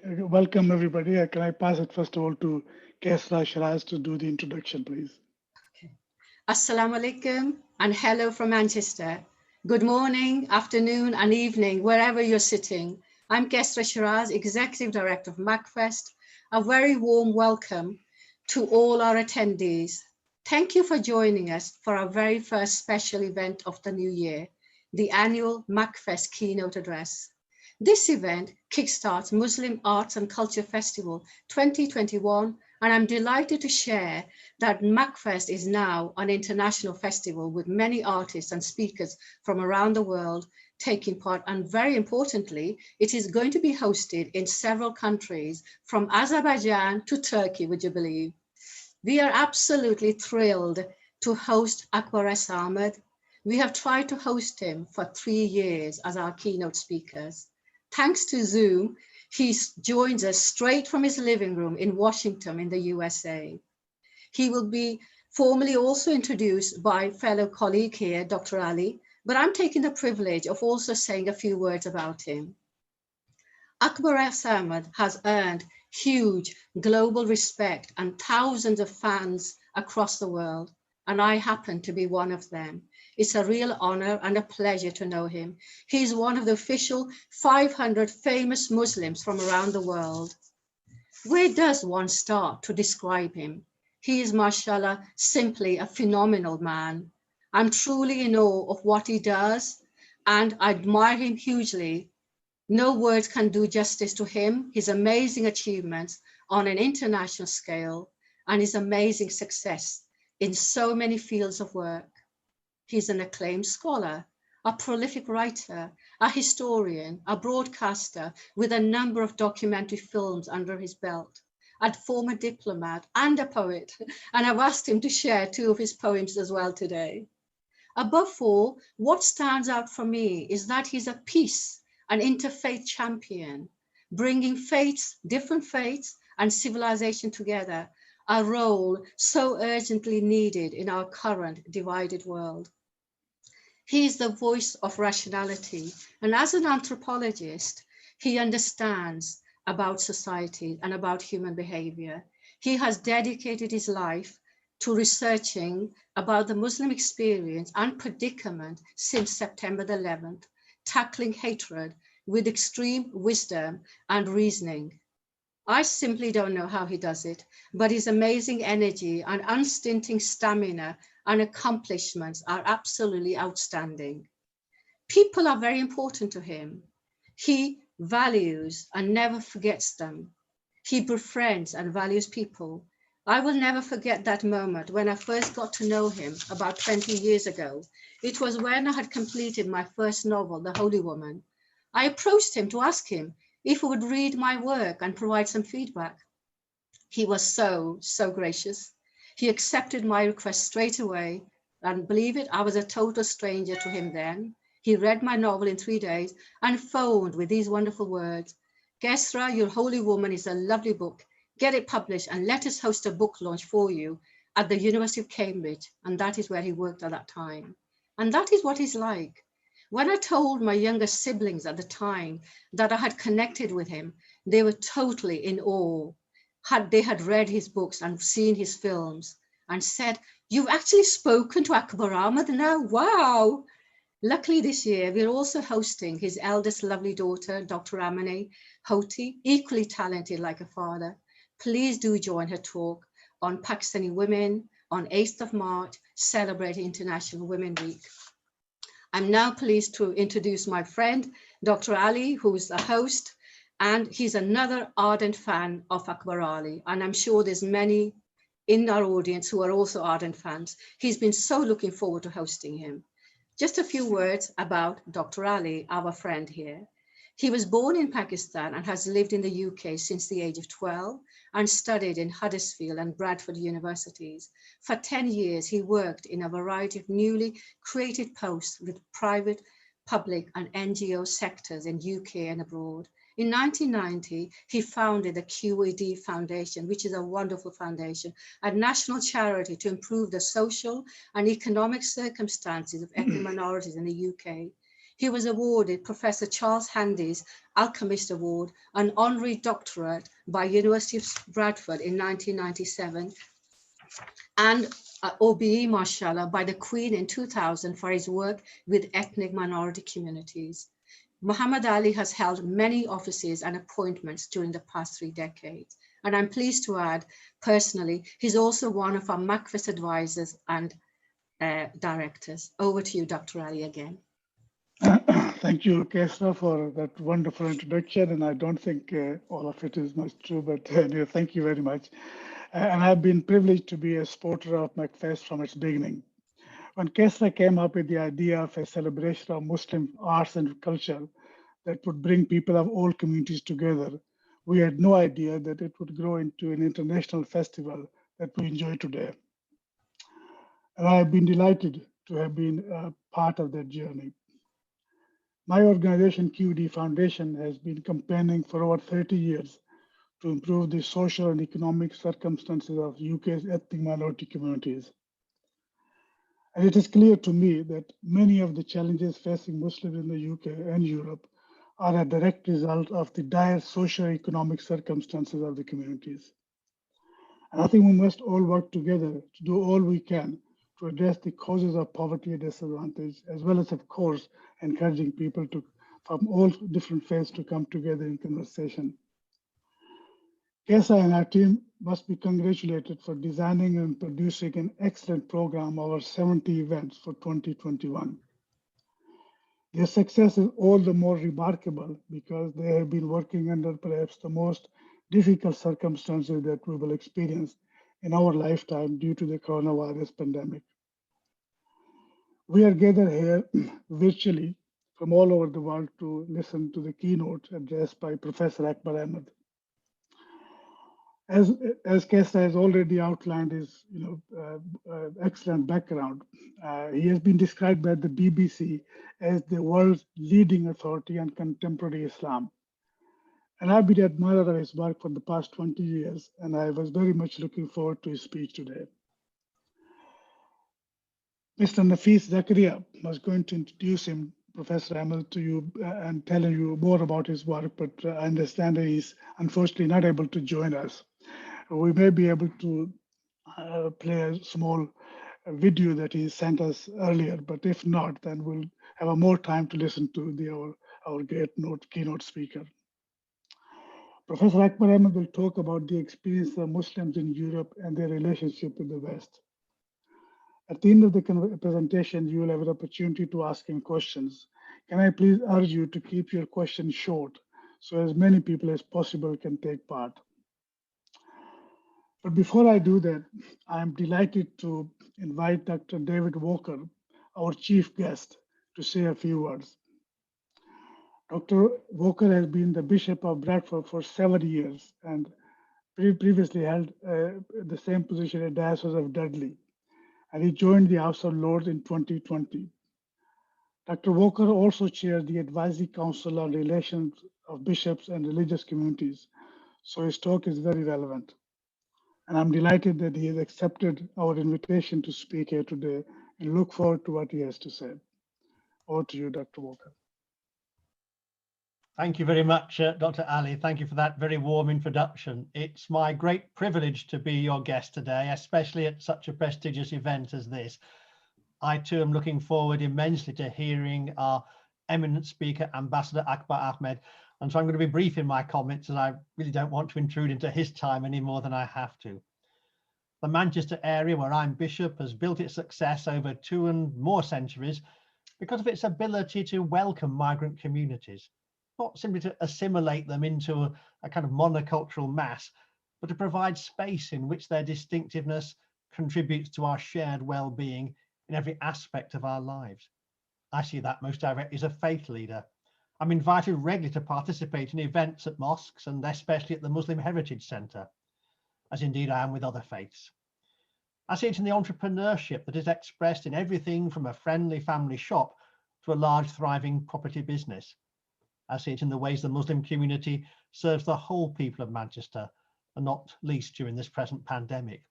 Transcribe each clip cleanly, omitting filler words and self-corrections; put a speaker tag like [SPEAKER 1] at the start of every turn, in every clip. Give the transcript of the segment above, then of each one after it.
[SPEAKER 1] Welcome, everybody. Can I pass it, first of all, to Kesra Shiraz to do the introduction, please?
[SPEAKER 2] Okay. Assalamu alaikum and hello from Manchester. Good morning, afternoon, and evening, wherever you're sitting. I'm Kesra Shiraz, Executive Director of MACFEST. A very warm welcome to all our attendees. Thank you for joining us for our very first special event of the new year, the annual MACFEST Keynote Address. This event kickstarts Muslim Arts and Culture Festival 2021, and I'm delighted to share that MACFEST is now an international festival with many artists and speakers from around the world taking part. And very importantly, it is going to be hosted in several countries from Azerbaijan to Turkey, would you believe? We are absolutely thrilled to host Akbar S. Ahmed. We have tried to host him for 3 years as our keynote speakers. Thanks to Zoom, he joins us straight from his living room in Washington in the USA. He will be formally also introduced by fellow colleague here, Dr. Ali, but I'm taking the privilege of also saying a few words about him. Akbar S. Ahmed has earned huge global respect and thousands of fans across the world, and I happen to be one of them. It's a real honor and a pleasure to know him. He's one of the official 500 famous Muslims from around the world. Where does one start to describe him? He is, mashallah, simply a phenomenal man. I'm truly in awe of what he does, and I admire him hugely. No words can do justice to him, his amazing achievements on an international scale, and his amazing success in so many fields of work. He's an acclaimed scholar, a prolific writer, a historian, a broadcaster with a number of documentary films under his belt, a former diplomat and a poet, and I've asked him to share 2 of his poems as well today. Above all, what stands out for me is that he's a peace, an interfaith champion, bringing faiths, different faiths and civilization together, a role so urgently needed in our current divided world. He is the voice of rationality, and as an anthropologist, he understands about society and about human behavior. He has dedicated his life to researching about the Muslim experience and predicament since September the 11th, tackling hatred with extreme wisdom and reasoning. I simply don't know how he does it, but his amazing energy and unstinting stamina and accomplishments are absolutely outstanding. People are very important to him. He values and never forgets them. He befriends and values people. I will never forget that moment when I first got to know him about 20 years ago. It was when I had completed my first novel, The Holy Woman. I approached him to ask him if he would read my work and provide some feedback. He was so gracious. He accepted my request straight away, and believe it, I was a total stranger to him then. He read my novel in 3 days and phoned with these wonderful words: Kesra, Your Holy Woman is a lovely book. Get it published and let us host a book launch for you at the University of Cambridge. And that is where he worked at that time. And that is what he's like. When I told my younger siblings at the time that I had connected with him, they were totally in awe. They had read his books and seen his films and said, "You've actually spoken to Akbar Ahmed now? Wow." Luckily this year, we're also hosting his eldest lovely daughter, Dr. Amane Hoti, equally talented like her father. Please do join her talk on Pakistani women on 8th of March, celebrating International Women Week. I'm now pleased to introduce my friend, Dr. Ali, who's the host, and he's another ardent fan of Akbar Ali. And I'm sure there's many in our audience who are also ardent fans. He's been so looking forward to hosting him. Just a few words about Dr. Ali, our friend here. He was born in Pakistan and has lived in the UK since the age of 12 and studied in Huddersfield and Bradford universities. For 10 years, he worked in a variety of newly created posts with private, public and NGO sectors in UK and abroad. In 1990, he founded the QED Foundation, which is a wonderful foundation, a national charity to improve the social and economic circumstances of ethnic minorities in the UK. He was awarded Professor Charles Handy's Alchemist Award, an honorary doctorate by University of Bradford in 1997, and OBE, mashallah, by the Queen in 2000 for his work with ethnic minority communities. Muhammad Ali has held many offices and appointments during the past 3 decades. And I'm pleased to add, personally, he's also one of our MACFEST advisors and directors. Over to you, Dr. Ali, again.
[SPEAKER 1] Thank you, Kesra, for that wonderful introduction. And I don't think all of it is much true, but anyway, thank you very much. And I've been privileged to be a supporter of MACFEST from its beginning. When Kesra came up with the idea of a celebration of Muslim arts and culture that would bring people of all communities together, we had no idea that it would grow into an international festival that we enjoy today. And I have been delighted to have been a part of that journey. My organization, QED Foundation, has been campaigning for over 30 years to improve the social and economic circumstances of UK's ethnic minority communities. And it is clear to me that many of the challenges facing Muslims in the UK and Europe are a direct result of the dire socio-economic circumstances of the communities. And I think we must all work together to do all we can to address the causes of poverty and disadvantage, as well as, of course, encouraging people from all different faiths to come together in conversation. Kesa and our team must be congratulated for designing and producing an excellent program of our 70 events for 2021. Their success is all the more remarkable because they have been working under perhaps the most difficult circumstances that we will experience in our lifetime due to the coronavirus pandemic. We are gathered here virtually from all over the world to listen to the keynote addressed by Professor Akbar Ahmed. As Kesa has already outlined his excellent background, he has been described by the BBC as the world's leading authority on contemporary Islam. And I've been an admirer of his work for the past 20 years, and I was very much looking forward to his speech today. Mr. Nafees Zakria was going to introduce him, Professor Ahmed, to you and telling you more about his work, but I understand that he's unfortunately not able to join us. We may be able to play a small video that he sent us earlier, but if not, then we'll have more time to listen to our great keynote speaker. Professor Akbar Ahmed will talk about the experience of Muslims in Europe and their relationship with the West. At the end of the presentation, you will have an opportunity to ask him questions. Can I please urge you to keep your questions short so as many people as possible can take part? But before I do that, I am delighted to invite Dr. David Walker, our chief guest, to say a few words. Dr. Walker has been the Bishop of Bradford for 7 years and previously held the same position at Diocese of Dudley, and he joined the House of Lords in 2020. Dr. Walker also chairs the Advisory Council on Relations of Bishops and Religious Communities, so his talk is very relevant. And I'm delighted that he has accepted our invitation to speak here today and look forward to what he has to say. Over to you, Dr. Walker.
[SPEAKER 3] Thank you very much, Dr. Ali. Thank you for that very warm introduction. It's my great privilege to be your guest today, especially at such a prestigious event as this. I too am looking forward immensely to hearing our eminent speaker, Ambassador Akbar Ahmed. And so I'm going to be brief in my comments, as I really don't want to intrude into his time any more than I have to. The Manchester area, where I'm bishop, has built its success over 2 and more centuries because of its ability to welcome migrant communities, not simply to assimilate them into a kind of monocultural mass, but to provide space in which their distinctiveness contributes to our shared well-being in every aspect of our lives. I see that most directly as a faith leader. I'm invited regularly to participate in events at mosques and especially at the Muslim Heritage Centre, as indeed I am with other faiths. I see it in the entrepreneurship that is expressed in everything from a friendly family shop to a large thriving property business. I see it in the ways the Muslim community serves the whole people of Manchester, and not least during this present pandemic.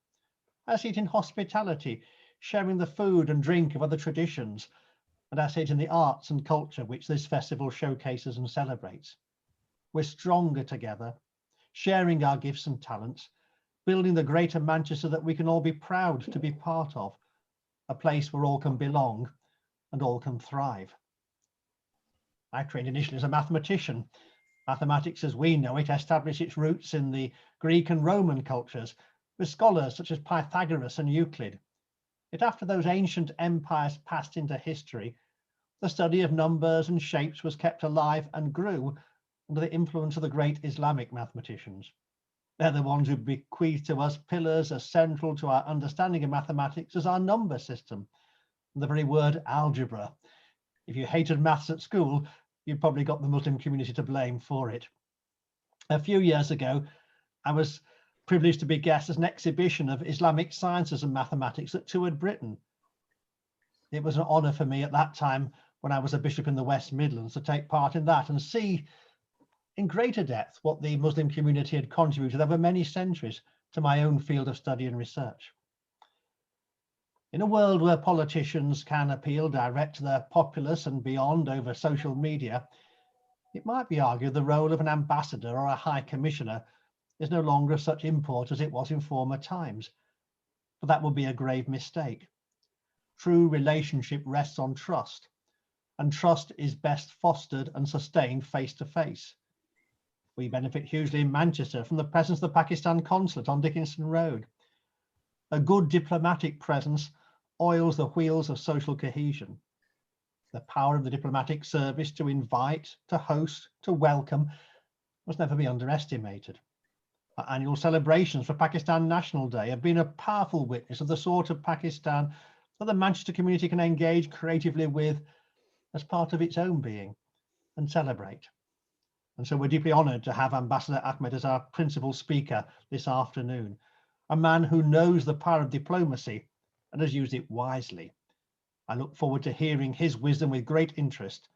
[SPEAKER 3] I see it in hospitality, sharing the food and drink of other traditions, and I see it in the arts and culture which this festival showcases and celebrates. We're stronger together, sharing our gifts and talents, building the greater Manchester that we can all be proud to be part of, a place where all can belong and all can thrive. I trained initially as a mathematician. Mathematics as we know it established its roots in the Greek and Roman cultures, with scholars such as Pythagoras and Euclid. Yet after those ancient empires passed into history, the study of numbers and shapes was kept alive and grew under the influence of the great Islamic mathematicians. They're the ones who bequeathed to us pillars as central to our understanding of mathematics as our number system, and the very word algebra. If you hated maths at school, you've probably got the Muslim community to blame for it. A few years ago, I was privileged to be guest at an exhibition of Islamic sciences and mathematics that toured Britain. It was an honour for me at that time, when I was a bishop in the West Midlands, to take part in that and see in greater depth what the Muslim community had contributed over many centuries to my own field of study and research. In a world where politicians can appeal direct to their populace and beyond over social media, it might be argued the role of an ambassador or a high commissioner is no longer of such import as it was in former times. But that would be a grave mistake. True relationship rests on trust, and trust is best fostered and sustained face to face. We benefit hugely in Manchester from the presence of the Pakistan consulate on Dickinson Road. A good diplomatic presence oils the wheels of social cohesion. The power of the diplomatic service to invite, to host, to welcome must never be underestimated. Our annual celebrations for Pakistan National Day have been a powerful witness of the sort of Pakistan that the Manchester community can engage creatively with as part of its own being and celebrate. And so we're deeply honoured to have Ambassador Ahmed as our principal speaker this afternoon, a man who knows the power of diplomacy and has used it wisely. I look forward to hearing his wisdom with great interest,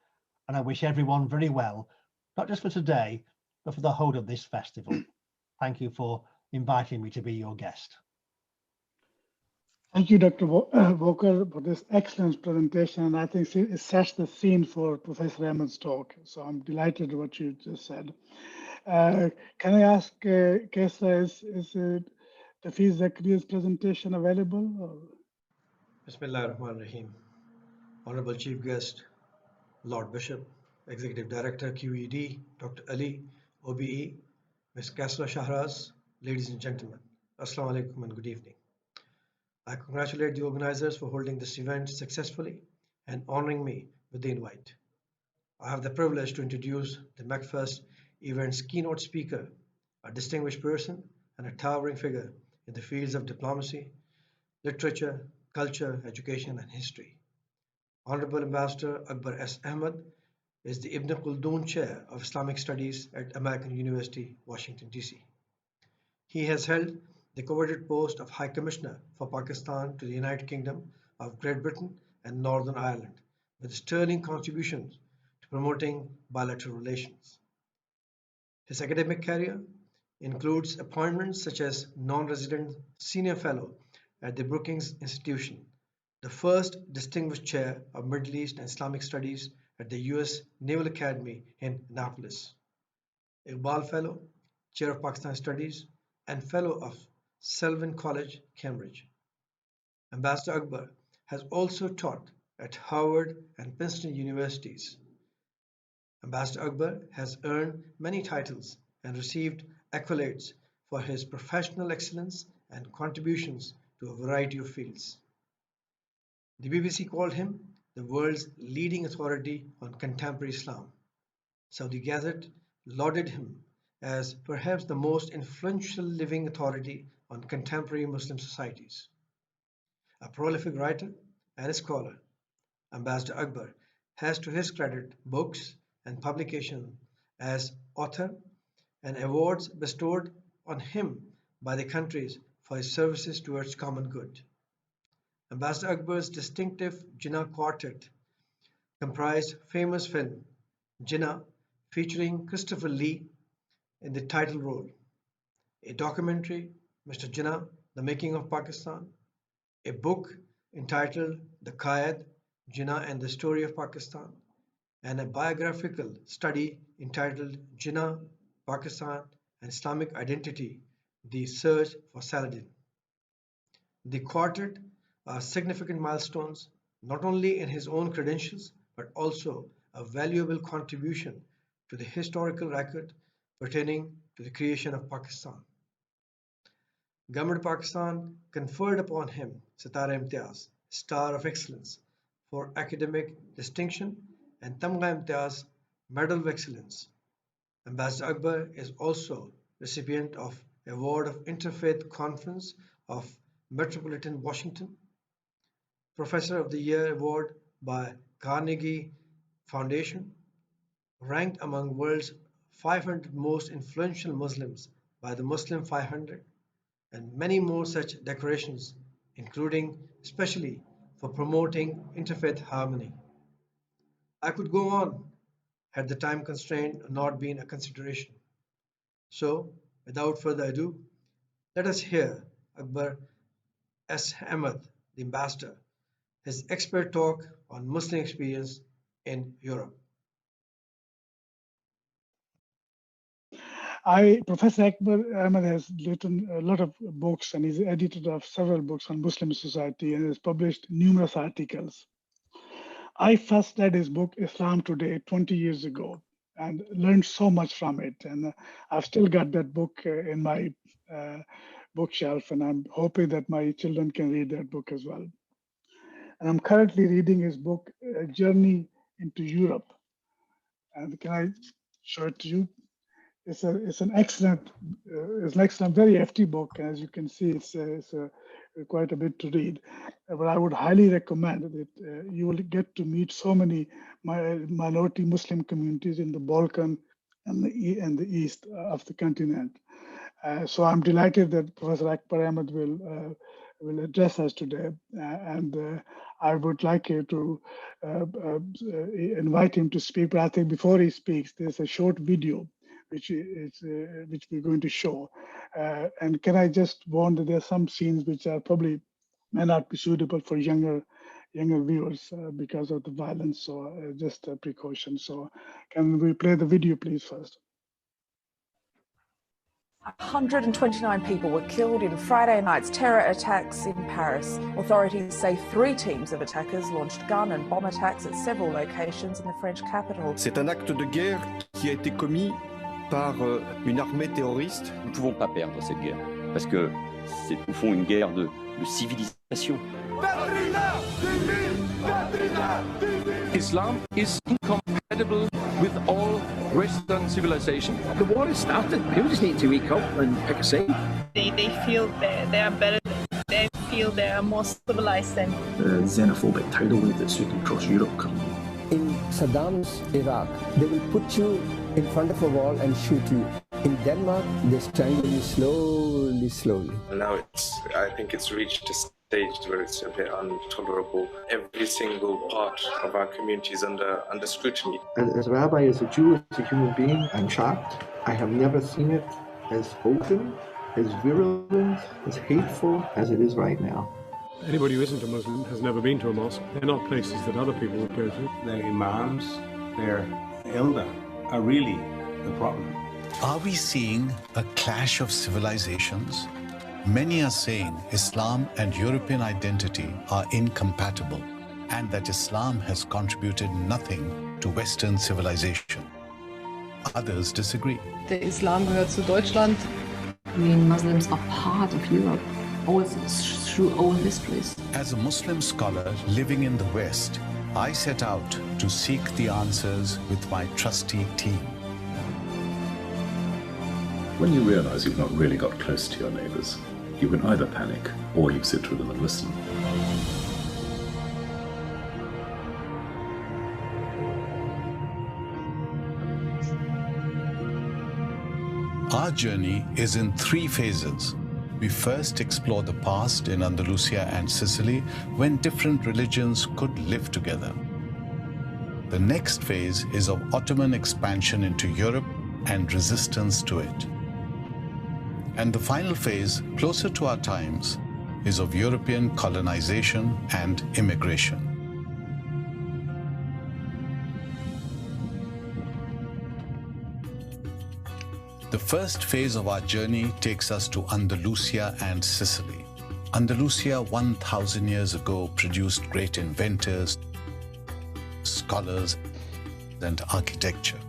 [SPEAKER 3] and I wish everyone very well, not just for today, but for the whole of this festival. Thank you for inviting me to be your guest.
[SPEAKER 1] Thank you, Dr. Walker, for this excellent presentation. And I think it sets the scene for Professor Ahmed's talk. So I'm delighted with what you just said. Can I ask, Kesra, is Nafees Zakria's presentation available? Or?
[SPEAKER 4] Bismillah ar-Rahman ar-Rahim. Honorable Chief Guest, Lord Bishop, Executive Director QED, Dr. Ali OBE, Ms. Kasra Shahraz, ladies and gentlemen, Assalamu alaikum and good evening. I congratulate the organizers for holding this event successfully and honoring me with the invite. I have the privilege to introduce the MACFEST event's keynote speaker, a distinguished person and a towering figure in the fields of diplomacy, literature, culture, education, and history. Honorable Ambassador Akbar S. Ahmed is the Ibn Khaldun Chair of Islamic Studies at American University, Washington, D.C. He has held the coveted post of High Commissioner for Pakistan to the United Kingdom of Great Britain and Northern Ireland, with sterling contributions to promoting bilateral relations. His academic career includes appointments such as non-resident senior fellow at the Brookings Institution, the first distinguished chair of Middle East and Islamic Studies at the U.S. Naval Academy in Annapolis, Iqbal Fellow, Chair of Pakistan Studies, and Fellow of Selwyn College, Cambridge. Ambassador Akbar has also taught at Harvard and Princeton universities. Ambassador Akbar has earned many titles and received accolades for his professional excellence and contributions to a variety of fields. The BBC called him the world's leading authority on contemporary Islam. Saudi Gazette lauded him as perhaps the most influential living authority on contemporary Muslim societies. A prolific writer and a scholar, Ambassador Akbar has to his credit books and publications as author and awards bestowed on him by the countries for his services towards common good. Ambassador Akbar's distinctive Jinnah Quartet comprised famous film Jinnah, featuring Christopher Lee in the title role, a documentary, Mr. Jinnah, The Making of Pakistan, a book entitled The QED, Jinnah and the Story of Pakistan, and a biographical study entitled Jinnah, Pakistan and Islamic Identity, The Search for Saladin. The quartet are significant milestones, not only in his own credentials, but also a valuable contribution to the historical record pertaining to the creation of Pakistan. Government of Pakistan conferred upon him Sitara-e-Imtiaz, Star of Excellence, for academic distinction, and Tamgha-e-Imtiaz, Medal of Excellence. Ambassador Akbar is also recipient of Award of Interfaith Conference of Metropolitan Washington, Professor of the Year Award by Carnegie Foundation, ranked among world's 500 most influential Muslims by the Muslim 500, and many more such decorations, including especially for promoting interfaith harmony. I could go on had the time constraint not been a consideration. So, without further ado, let us hear Akbar S. Ahmed, the ambassador, his expert talk on Muslim experience in Europe.
[SPEAKER 1] Professor Akbar Ahmed has written a lot of books and is editor of several books on Muslim society and has published numerous articles. I first read his book, Islam Today, 20 years ago and learned so much from it. And I've still got that book in my bookshelf, and I'm hoping that my children can read that book as well. And I'm currently reading his book, Journey into Europe. And can I show it to you? It's an excellent, very hefty book. As you can see, it's quite a bit to read. But I would highly recommend that you will get to meet so many minority Muslim communities in the Balkan and the east of the continent. So I'm delighted that Professor Akbar Ahmed will address us today, and I would like you to invite him to speak. But I think before he speaks, there's a short video which we're going to show. And can I just warn that there are some scenes which are probably may not be suitable for younger viewers because of the violence. So just a precaution. So can we play the video, please, first?
[SPEAKER 5] 129 people were killed in Friday night's terror attacks in Paris. Authorities say 3 teams of attackers launched gun and bomb attacks at several locations in the French capital.
[SPEAKER 6] C'est un acte de guerre qui a été commis par une armée terroriste.
[SPEAKER 7] Nous ne pouvons pas perdre cette guerre, parce que c'est au fond une guerre de civilisation.
[SPEAKER 8] Islam is incompatible with all Western civilization.
[SPEAKER 9] The war has started. People just need to wake up and pick a side.
[SPEAKER 10] They feel they are better. They feel they are more civilized than
[SPEAKER 9] the xenophobic tidal wave that's sweeping across Europe currently.
[SPEAKER 11] In Saddam's Iraq, they will put you in front of a wall and shoot you. In Denmark, they strangle you slowly.
[SPEAKER 12] Now I think it's reached a stage where it's simply intolerable. Every single part of our community is under scrutiny.
[SPEAKER 13] As a rabbi, as a Jew, as a human being, I'm shocked. I have never seen it as open, as virulent, as hateful as it is right now.
[SPEAKER 14] Anybody who isn't a Muslim has never been to a mosque. They're not places that other people would go to.
[SPEAKER 15] Their imams, their elder are really the problem.
[SPEAKER 16] Are we seeing a clash of civilizations? Many are saying Islam and European identity are incompatible and that Islam has contributed nothing to Western civilization. Others disagree.
[SPEAKER 17] Der Islam gehört zu Deutschland.
[SPEAKER 18] I mean, Muslims are part of Europe, always through all histories.
[SPEAKER 16] As a Muslim scholar living in the West, I set out to seek the answers with my trusty team.
[SPEAKER 19] When you realize you've not really got close to your neighbors, you can either panic or you sit with them and listen.
[SPEAKER 16] Our journey is in 3 phases. We first explore the past in Andalusia and Sicily when different religions could live together. The next phase is of Ottoman expansion into Europe and resistance to it. And the final phase, closer to our times, is of European colonization and immigration. The first phase of our journey takes us to Andalusia and Sicily. Andalusia 1,000 years ago produced great inventors, scholars, and architecture.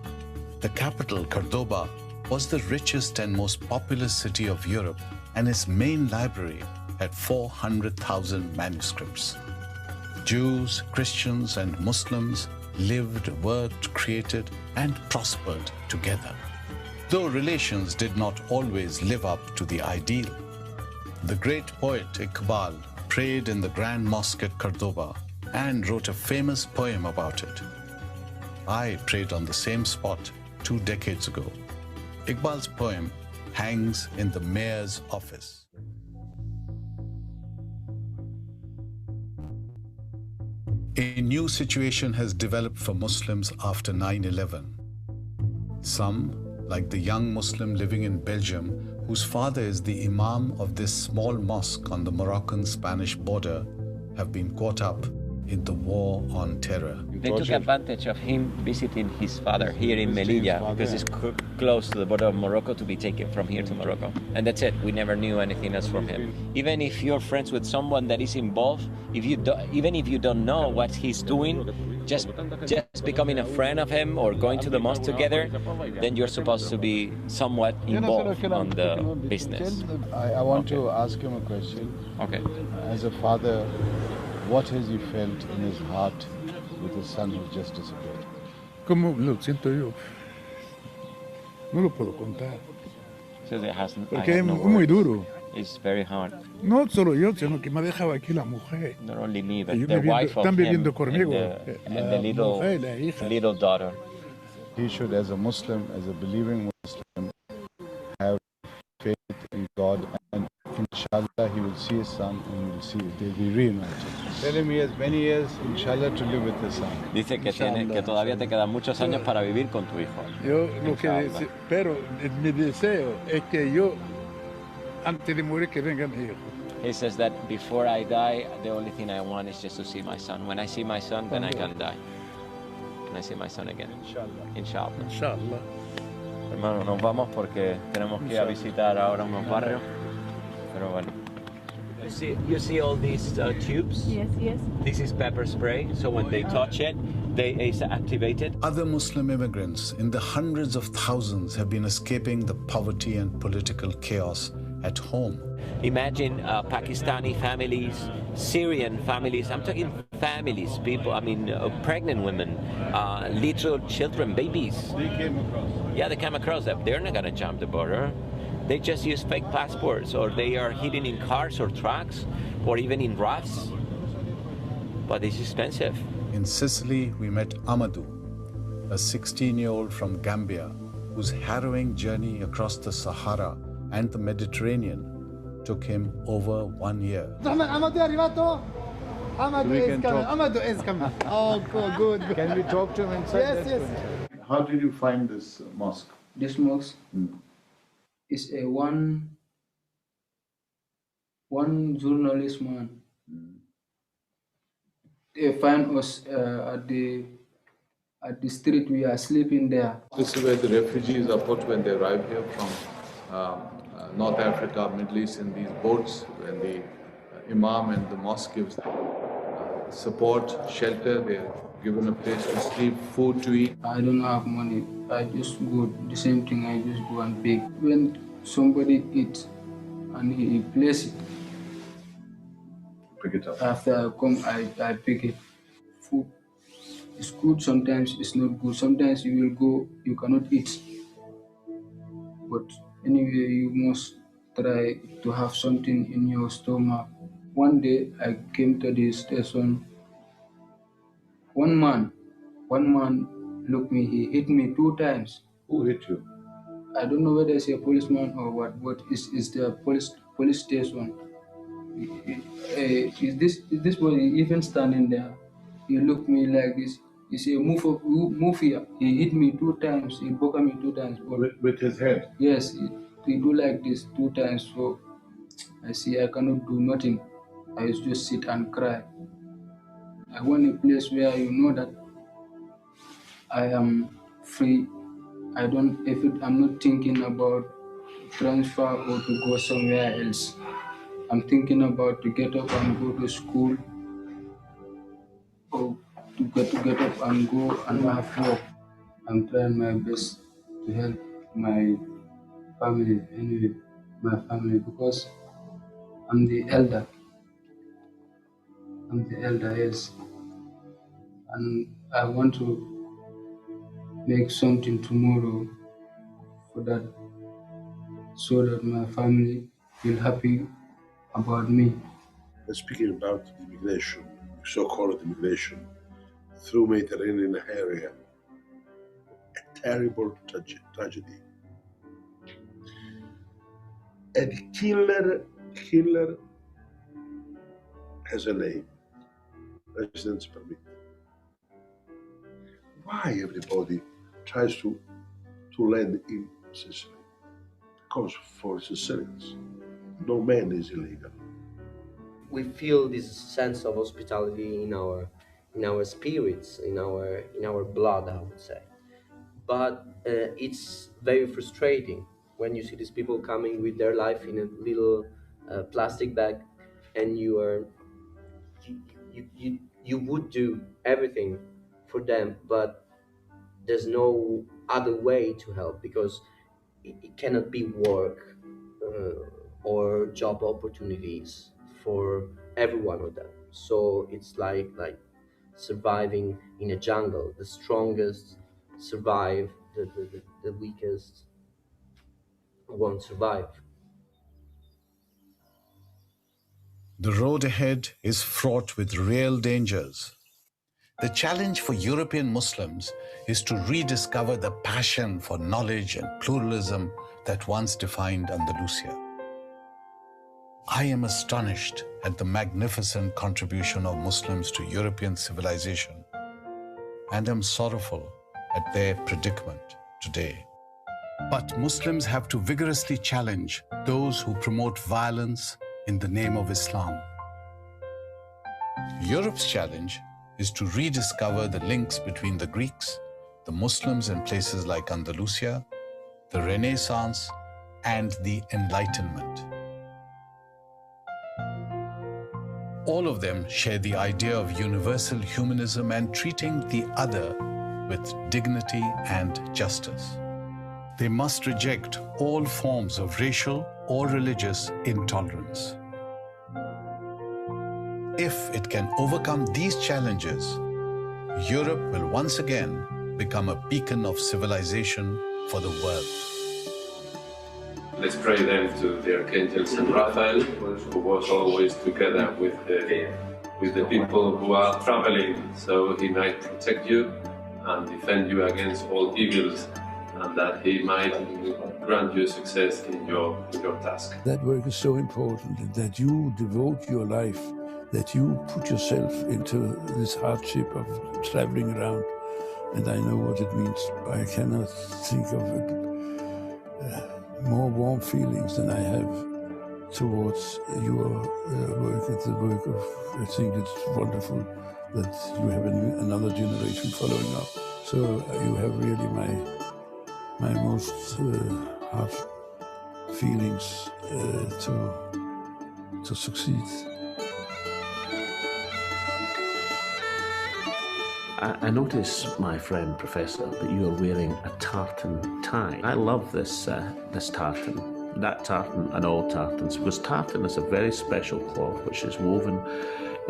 [SPEAKER 16] The capital, Cordoba, was the richest and most populous city of Europe, and its main library had 400,000 manuscripts. Jews, Christians, and Muslims lived, worked, created, and prospered together, though relations did not always live up to the ideal. The great poet Iqbal prayed in the Grand Mosque at Cordoba and wrote a famous poem about it. I prayed on the same spot 2 decades ago. Iqbal's poem hangs in the mayor's office. A new situation has developed for Muslims after 9/11. Some, like the young Muslim living in Belgium, whose father is the imam of this small mosque on the Moroccan-Spanish border, have been caught up in the war on terror.
[SPEAKER 20] They took advantage of him visiting his father here in Melilla because it's close to the border of Morocco to be taken from here to Morocco. And that's it. We never knew anything else from him. Even if you're friends with someone that is involved, even if you don't know what he's doing, just becoming a friend of him or going to the mosque together, then you're supposed to be somewhat involved on the business.
[SPEAKER 21] I want to ask him a question.
[SPEAKER 20] Okay.
[SPEAKER 21] As a father, what has he felt in his heart with his son who just disappeared?
[SPEAKER 22] ¿Cómo lo siento yo? No lo puedo contar.
[SPEAKER 20] Porque
[SPEAKER 22] es muy duro.
[SPEAKER 20] It's very hard.
[SPEAKER 22] No solo yo, sino que me ha dejado aquí la mujer.
[SPEAKER 20] Not only me, but
[SPEAKER 22] Ellos
[SPEAKER 20] the wife of
[SPEAKER 22] están
[SPEAKER 20] him
[SPEAKER 22] viviendo conmigo.
[SPEAKER 20] and the little daughter.
[SPEAKER 21] He should, as a Muslim, as a believing Muslim, have faith in God, and inshallah he will see his son and he will see they'll be reunited. Tell him he has many years, inshallah, to live with his son.
[SPEAKER 20] Dice que todavía te quedan muchos años para vivir con tu hijo.
[SPEAKER 22] Yo lo que pero mi deseo es que yo antes de morir que venga mi hijo.
[SPEAKER 20] He says that before I die, the only thing I want is just to see my son. When I see my son, then I can die. When I see my son again. Inshallah.
[SPEAKER 22] Inshallah.
[SPEAKER 20] Hermano, nos vamos porque tenemos que ir a visitar ahora unos barrios. Pero bueno. You see all these tubes?
[SPEAKER 23] Yes, yes.
[SPEAKER 20] This is pepper spray, so when they touch it, it's activated.
[SPEAKER 16] Other Muslim immigrants in the hundreds of thousands have been escaping the poverty and political chaos at home.
[SPEAKER 20] Imagine Pakistani families, Syrian families, I'm talking families, people, pregnant women, little children, babies.
[SPEAKER 21] They came across.
[SPEAKER 20] Yeah, they come across that. They're not gonna jump the border. They just use fake passports, or they are hidden in cars or trucks, or even in rafts. But it's expensive.
[SPEAKER 16] In Sicily, we met Amadou, a 16-year-old from Gambia, whose harrowing journey across the Sahara and the Mediterranean took him over 1 year.
[SPEAKER 21] Amadou is coming. Oh, good. Can we talk to him inside?
[SPEAKER 22] Yes.
[SPEAKER 21] How did you find this mosque?
[SPEAKER 24] This mosque is a one journalist man. They find us at the street. We are sleeping there.
[SPEAKER 25] This is where the refugees are put when they arrive here from North Africa, Middle East, in these boats, and the Imam and the mosque gives them support, shelter. They're given a place to sleep, food to eat.
[SPEAKER 24] I don't have money. I just go the same thing. I just go and pick. When somebody eats and he places it,
[SPEAKER 25] pick it up.
[SPEAKER 24] After I come, I pick it. Food is good. Sometimes it's not good. Sometimes you will go, you cannot eat. But anyway, you must try to have something in your stomach. One day I came to the station. One man looked me, he hit me 2 times.
[SPEAKER 25] Who hit you?
[SPEAKER 24] I don't know whether it's a policeman or what, but it's the police station. Is this boy even standing there? He looked me like this. He said, move here. He hit me 2 times. He broke me 2 times.
[SPEAKER 25] With his head?
[SPEAKER 24] Yes, he do like this 2 times. So I see I cannot do nothing. I just sit and cry. I want a place where you know that I am free I'm not thinking about transfer or to go somewhere else. I'm thinking about to get up and go to school, or to get up and go and have work. I'm trying my best to help my family, anyway, because I'm the elder. Yes. And I want to make something tomorrow for that, so that my family will happy about me.
[SPEAKER 1] Speaking about immigration, so-called immigration through Mediterranean area, a terrible tragedy. And killer has a name, residence permit. Why everybody tries to land in Sicily? Because for Sicilians, no man is illegal.
[SPEAKER 2] We feel this sense of hospitality in our spirits, in our blood, I would say. But it's very frustrating when you see these people coming with their life in a little plastic bag, and you would do everything for them, but there's no other way to help, because it cannot be work or job opportunities for every one of them. So it's like surviving in a jungle. The strongest survive, the weakest won't survive.
[SPEAKER 16] The road ahead is fraught with real dangers. The challenge for European Muslims is to rediscover the passion for knowledge and pluralism that once defined Andalusia. I am astonished at the magnificent contribution of Muslims to European civilization, and am sorrowful at their predicament today. But Muslims have to vigorously challenge those who promote violence in the name of Islam. Europe's challenge is to rediscover the links between the Greeks, the Muslims in places like Andalusia, the Renaissance, and the Enlightenment. All of them share the idea of universal humanism and treating the other with dignity and justice. They must reject all forms of racial or religious intolerance. If it can overcome these challenges, Europe will once again become a beacon of civilization for the world.
[SPEAKER 3] Let's pray then to the Archangel Saint Raphael, who was always together with the people who are traveling, so he might protect you and defend you against all evils, and that he might grant you success in your task.
[SPEAKER 4] That work is so important, that you devote your life, that you put yourself into this hardship of traveling around, and I know what it means. I cannot think of more warm feelings than I have towards your work. It's the work of, I think it's wonderful that you have another generation following up. So you have really my most heart feelings to succeed.
[SPEAKER 23] I notice, my friend Professor, that you are wearing a tartan tie. I love this tartan, that tartan and all tartans, because tartan is a very special cloth which is woven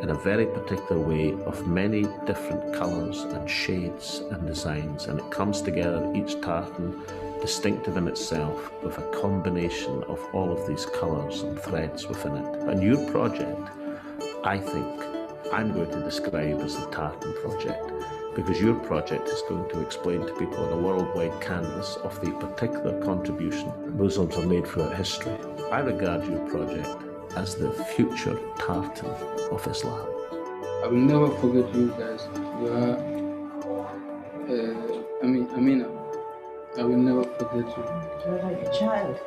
[SPEAKER 23] in a very particular way of many different colours and shades and designs, and it comes together, each tartan distinctive in itself, with a combination of all of these colours and threads within it. And your project, I think, I'm going to describe as the Tartan Project, because your project is going to explain to people on a worldwide canvas of the particular contribution Muslims have made throughout history. I regard your project as the future tartan of Islam.
[SPEAKER 24] I will never forget you guys. You are, Amina. I will never forget you.
[SPEAKER 26] You're like a child.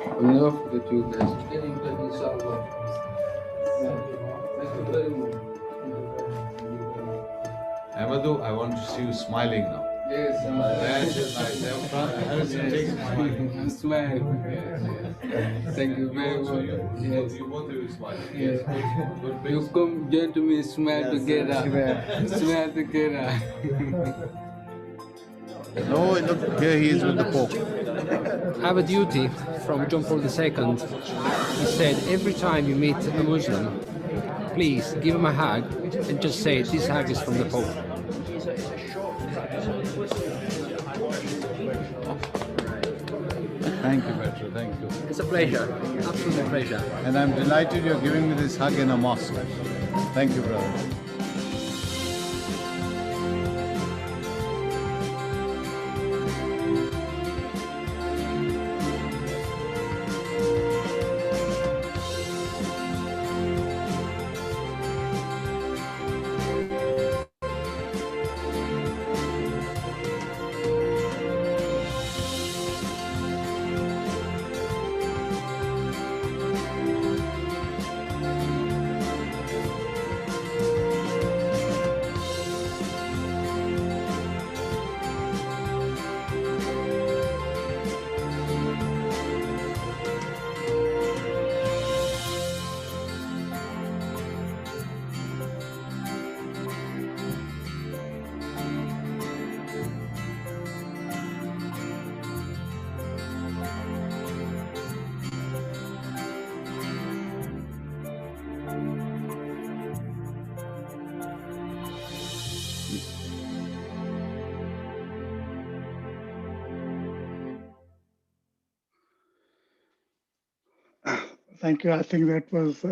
[SPEAKER 24] I will never forget you guys. Inshallah.
[SPEAKER 15] Ahmedu, I want to see you smiling now.
[SPEAKER 24] Yes, I'm smiling. Thank you very much. Yes. Yes. You come join to me, smile together. Smile together.
[SPEAKER 21] No, look, here he is with the Pope.
[SPEAKER 5] I have a duty from John Paul II. He said, every time you meet a Muslim, please give him a hug and just say, this hug is from the Pope.
[SPEAKER 21] Thank you, Petro. Thank you.
[SPEAKER 5] It's a pleasure. Absolute pleasure.
[SPEAKER 21] And I'm delighted you're giving me this hug in a mosque. Thank you, brother.
[SPEAKER 6] Thank you. I think that was,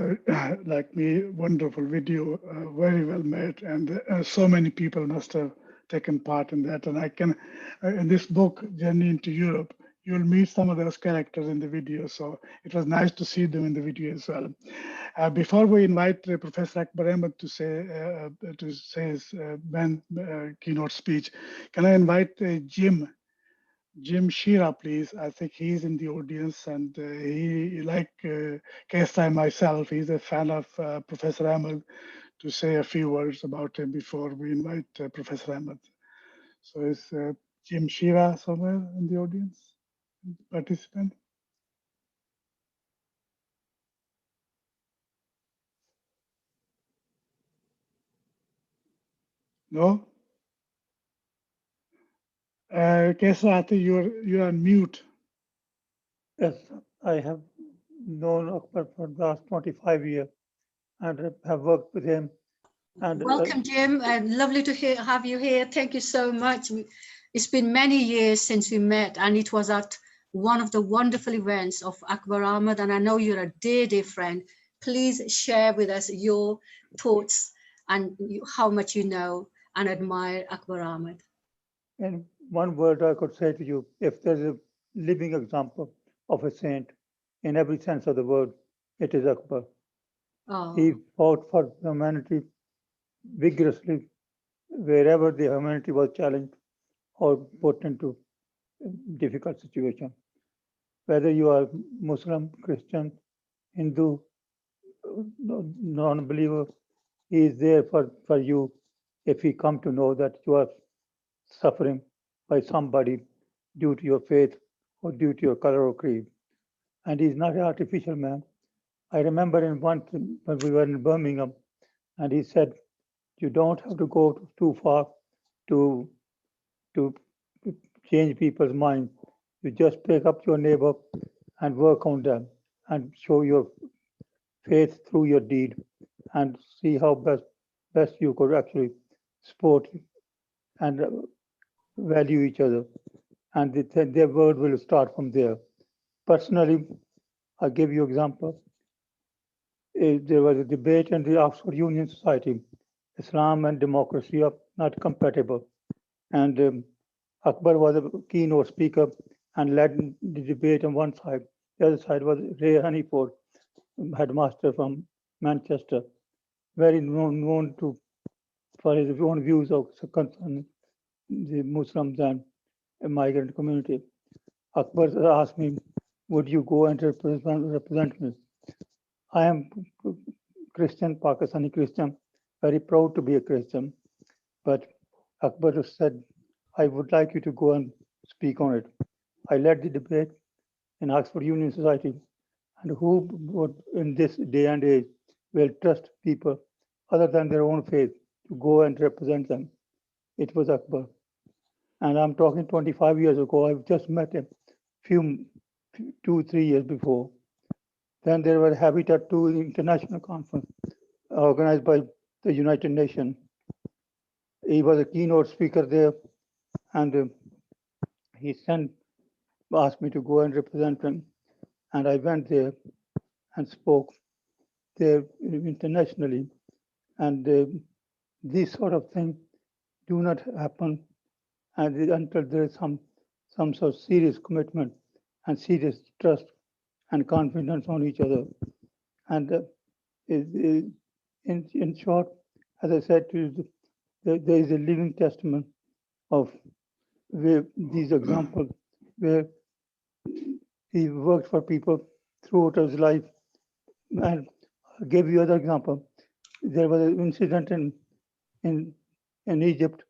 [SPEAKER 6] like me, wonderful video, very well made, and so many people must have taken part in that. And I can, in this book, Journey into Europe, you'll meet some of those characters in the video. So it was nice to see them in the video as well. Before we invite Professor Akbar Ahmed to say his keynote speech, can I invite Jim Shearer, please? I think he's in the audience, and he, like Kesa and myself, he's a fan of Professor Ahmed, to say a few words about him before we invite Professor Ahmed. So is Jim Shearer somewhere in the audience? Participant? No? Kesa, I think you're on mute.
[SPEAKER 7] Yes, I have known Akbar for the last 25 years and have worked with him. And
[SPEAKER 8] welcome, Jim, and lovely to have you here. Thank you so much. It's been many years since we met, and it was at one of the wonderful events of Akbar Ahmed, and I know you're a dear friend. Please share with us your thoughts and how much you know and admire Akbar Ahmed.
[SPEAKER 7] In one word, I could say to you, if there's a living example of a saint in every sense of the word, it is Akbar.
[SPEAKER 8] Oh.
[SPEAKER 7] He fought for humanity vigorously wherever the humanity was challenged or put into difficult situation. Whether you are Muslim, Christian, Hindu, non-believer, he is there for you if he come to know that you are suffering by somebody due to your faith or due to your color or creed. And he's not an artificial man. I remember in when we were in Birmingham, and he said, you don't have to go too far to change people's mind. You just pick up your neighbor and work on them and show your faith through your deed and see how best you could actually support and value each other. And their word will start from there. Personally, I'll give you an example. There was a debate in the Oxford Union Society. Islam and democracy are not compatible. And Akbar was a keynote speaker and led the debate on one side. The other side was Ray Honeyford, headmaster from Manchester, very known for his own views of concerning the Muslims and migrant community. Akbar asked me, would you go and represent me? I am Christian, Pakistani Christian, very proud to be a Christian. But Akbar said, I would like you to go and speak on it. I led the debate in Oxford Union Society, and who would in this day and age will trust people other than their own faith to go and represent them? It was Akbar. And I'm talking 25 years ago. I've just met him 2-3 years before. Then there was Habitat 2 International Conference organized by the United Nations. He was a keynote speaker there, and he asked me to go and represent him. And I went there and spoke there internationally. And this sort of thing do not happen until there is some sort of serious commitment and serious trust and confidence on each other. And in short, as I said to you, there is a living testament of these examples where he worked for people throughout his life. And I'll give you another example. There was an incident in Egypt,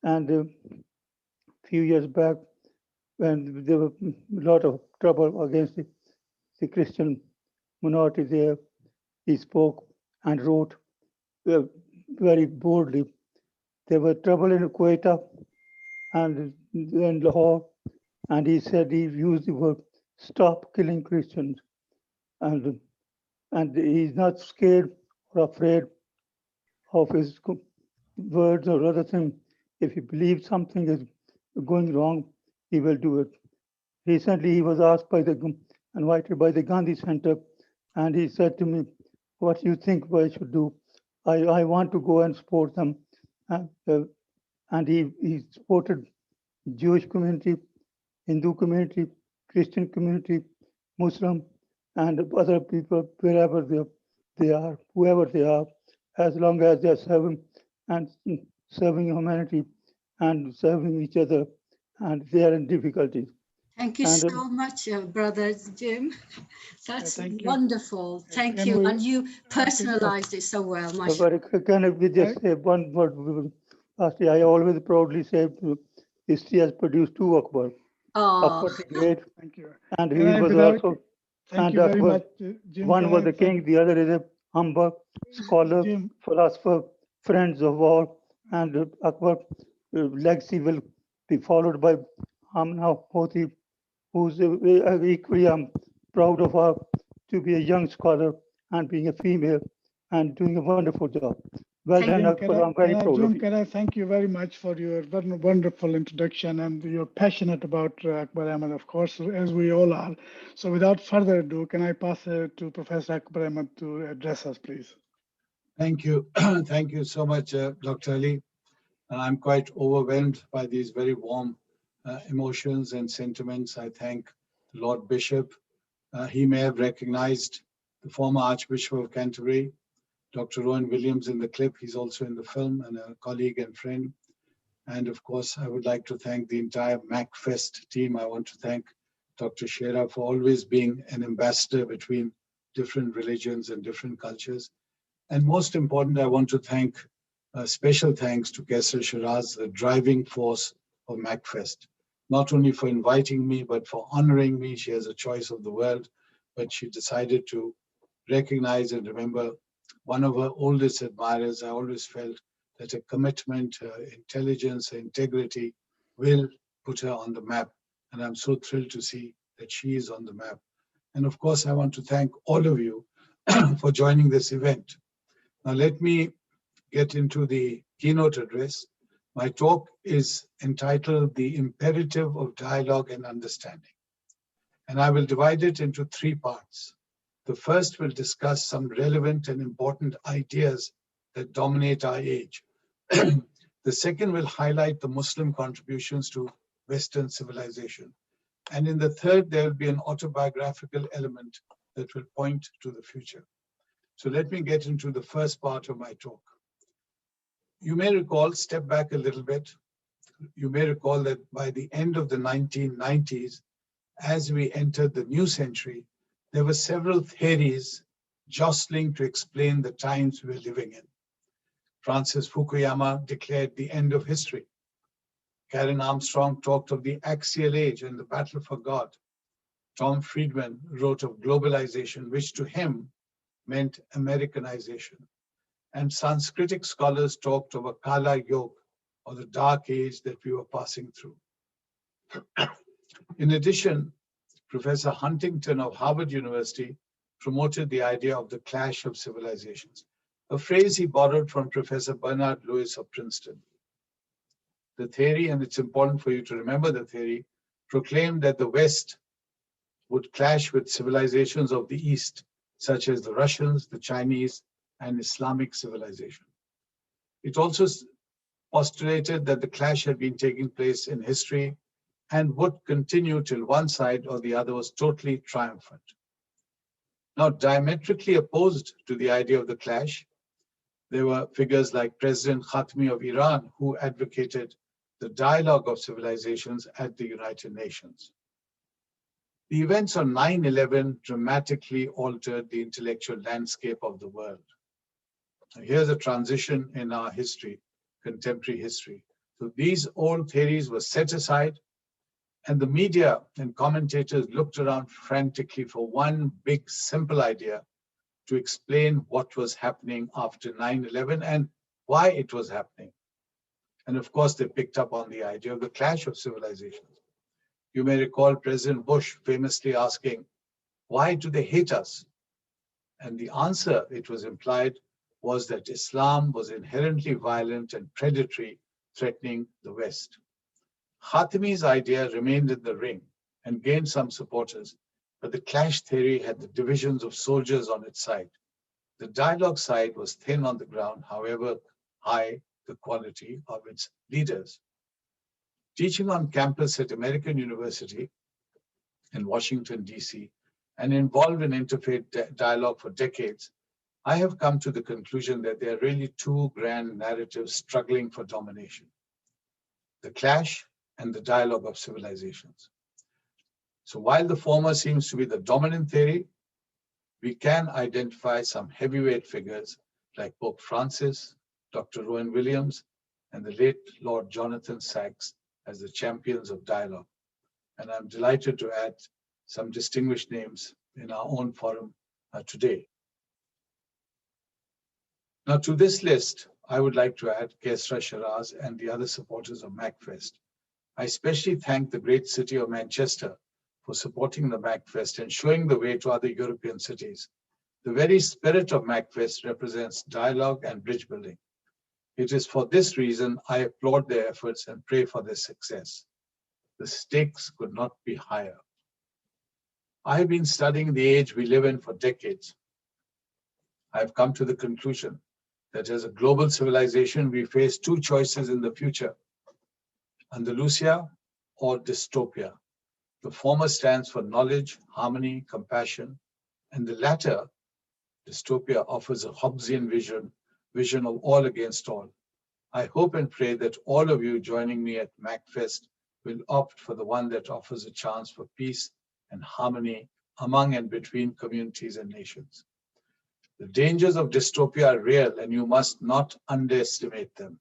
[SPEAKER 7] and a few years back, when there was a lot of trouble against the Christian minority there, he spoke and wrote very boldly. There was trouble in Kuwait and in Lahore, and he said, he used the word, "Stop killing Christians." And he's not scared or afraid of his words or other things. If he believes something is going wrong, he will do it. Recently, he was invited by the Gandhi Center, and he said to me, "What do you think I should do? I want to go and support them." And he supported Jewish community, Hindu community, Christian community, Muslim, and other people, wherever they are, whoever they are, as long as they're serving humanity and serving each other, and they are in difficulties.
[SPEAKER 8] Thank you so much, Brother Jim. That's wonderful. Thank you. And you personalized it so well.
[SPEAKER 7] Can I just say one word? Lastly, I always proudly say history has produced two Akbar. Akbar the Great.
[SPEAKER 6] Thank you.
[SPEAKER 7] And he was also,
[SPEAKER 6] thank you very much, Jim.
[SPEAKER 7] One was the king, the other is a humble scholar, philosopher, friends of all. And Akbar legacy will be followed by Amna Hoti, who's equally proud of her to be a young scholar and being a female and doing a wonderful job. Well done, Akbar. I'm very proud of you.
[SPEAKER 6] Can I thank you very much for your wonderful introduction, and you're passionate about Akbar Ahmed, of course, as we all are. So without further ado, can I pass it to Professor Akbar Ahmed to address us, please?
[SPEAKER 9] Thank you. Thank you so much, Dr. Ali. I'm quite overwhelmed by these very warm emotions and sentiments. I thank the Lord Bishop. He may have recognized the former Archbishop of Canterbury, Dr. Rowan Williams, in the clip. He's also in the film and a colleague and friend. And of course, I would like to thank the entire MACFEST team. I want to thank Dr. Shera for always being an ambassador between different religions and different cultures. And most important, I want to thank special thanks to Kaisar Shiraz, the driving force of MACFEST, not only for inviting me, but for honoring me. She has a choice of the world, but she decided to recognize and remember one of her oldest admirers. I always felt that a commitment, intelligence, integrity will put her on the map. And I'm so thrilled to see that she is on the map. And of course, I want to thank all of you for joining this event. Now, let me get into the keynote address. My talk is entitled The Imperative of Dialogue and Understanding. And I will divide it into three parts. The first will discuss some relevant and important ideas that dominate our age. The second will highlight the Muslim contributions to Western civilization. And in the third, there will be an autobiographical element that will point to the future. So let me get into the first part of my talk. You may recall, step back a little bit, you may recall that by the end of the 1990s, as we entered the new century, there were several theories jostling to explain the times we're living in. Francis Fukuyama declared the end of history. Karen Armstrong talked of the axial age and the battle for God. Tom Friedman wrote of globalization, which to him meant Americanization. And Sanskritic scholars talked of a Kala Yog, or the dark age that we were passing through. In addition, Professor Huntington of Harvard University promoted the idea of the clash of civilizations, a phrase he borrowed from Professor Bernard Lewis of Princeton. The theory, and it's important for you to remember the theory, proclaimed that the West would clash with civilizations of the East, such as the Russians, the Chinese, and Islamic civilization. It also postulated that the clash had been taking place in history and would continue till one side or the other was totally triumphant. Now, diametrically opposed to the idea of the clash, there were figures like President Khatami of Iran, who advocated the dialogue of civilizations at the United Nations. The events on 9/11 dramatically altered the intellectual landscape of the world. Now, here's a transition in our history, contemporary history. So these old theories were set aside, and the media and commentators looked around frantically for one big, simple idea to explain what was happening after 9/11 and why it was happening. And of course, they picked up on the idea of the clash of civilizations. You may recall President Bush famously asking, "Why do they hate us?" And the answer, it was implied, was that Islam was inherently violent and predatory, threatening the West. Khatami's idea remained in the ring and gained some supporters, but the clash theory had the divisions of soldiers on its side. The dialogue side was thin on the ground, however high the quality of its leaders. Teaching on campus at American University in Washington, D.C., and involved in interfaith dialogue for decades, I have come to the conclusion that there are really two grand narratives struggling for domination: the clash and the dialogue of civilizations. So while the former seems to be the dominant theory, we can identify some heavyweight figures like Pope Francis, Dr. Rowan Williams, and the late Lord Jonathan Sacks as the champions of dialogue. And I'm delighted to add some distinguished names in our own forum today. Now, to this list, I would like to add Kesra Shiraz and the other supporters of MACFEST. I especially thank the great city of Manchester for supporting the MACFEST and showing the way to other European cities. The very spirit of MACFEST represents dialogue and bridge building. It is for this reason I applaud their efforts and pray for their success. The stakes could not be higher. I have been studying the age we live in for decades. I have come to the conclusion that as a global civilization, we face two choices in the future: Andalusia or dystopia. The former stands for knowledge, harmony, compassion, and the latter, dystopia, offers a Hobbesian vision of all against all. I hope and pray that all of you joining me at MACFEST will opt for the one that offers a chance for peace and harmony among and between communities and nations. The dangers of dystopia are real, and you must not underestimate them.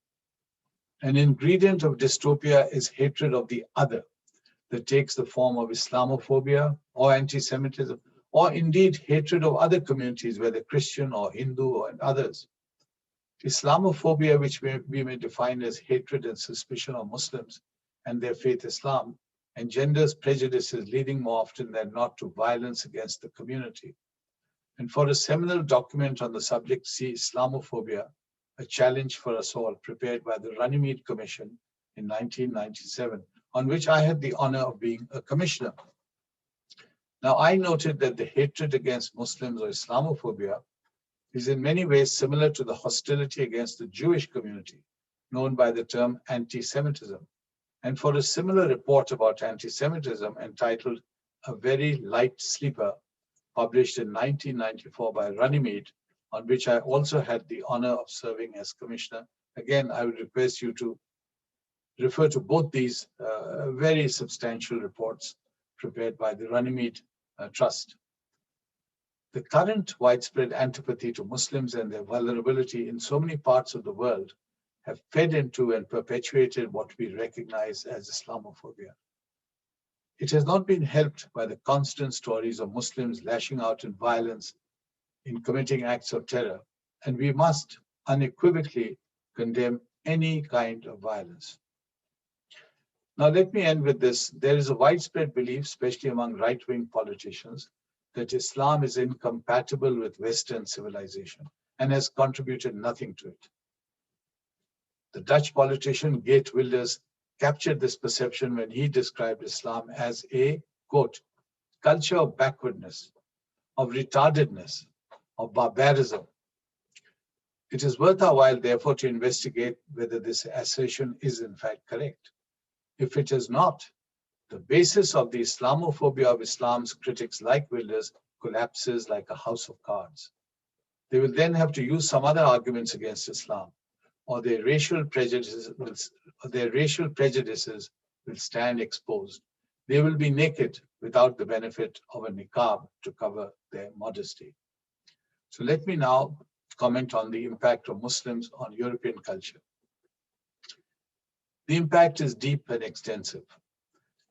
[SPEAKER 9] An ingredient of dystopia is hatred of the other that takes the form of Islamophobia or anti-Semitism, or indeed hatred of other communities, whether Christian or Hindu or others. Islamophobia, which we may define as hatred and suspicion of Muslims and their faith Islam, engenders prejudices leading more often than not to violence against the community. And for a seminal document on the subject, see Islamophobia, a challenge for us all, prepared by the Runnymede Commission in 1997, on which I had the honor of being a commissioner. Now, I noted that the hatred against Muslims or Islamophobia is in many ways similar to the hostility against the Jewish community, known by the term anti-Semitism. And for a similar report about anti-Semitism entitled A Very Light Sleeper, published in 1994 by Runnymede, on which I also had the honor of serving as commissioner. Again, I would request you to refer to both these very substantial reports prepared by the Runnymede Trust. The current widespread antipathy to Muslims and their vulnerability in so many parts of the world have fed into and perpetuated what we recognize as Islamophobia. It has not been helped by the constant stories of Muslims lashing out in violence, in committing acts of terror, and we must unequivocally condemn any kind of violence. Now, let me end with this. There is a widespread belief, especially among right-wing politicians, that Islam is incompatible with Western civilization and has contributed nothing to it. The Dutch politician Geert Wilders captured this perception when he described Islam as a, quote, culture of backwardness, of retardedness, of barbarism. It is worth our while, therefore, to investigate whether this assertion is in fact correct. If it is not, the basis of the Islamophobia of Islam's critics like Wilders collapses like a house of cards. They will then have to use some other arguments against Islam, or their racial prejudices will stand exposed. They will be naked without the benefit of a niqab to cover their modesty. So let me now comment on the impact of Muslims on European culture. The impact is deep and extensive.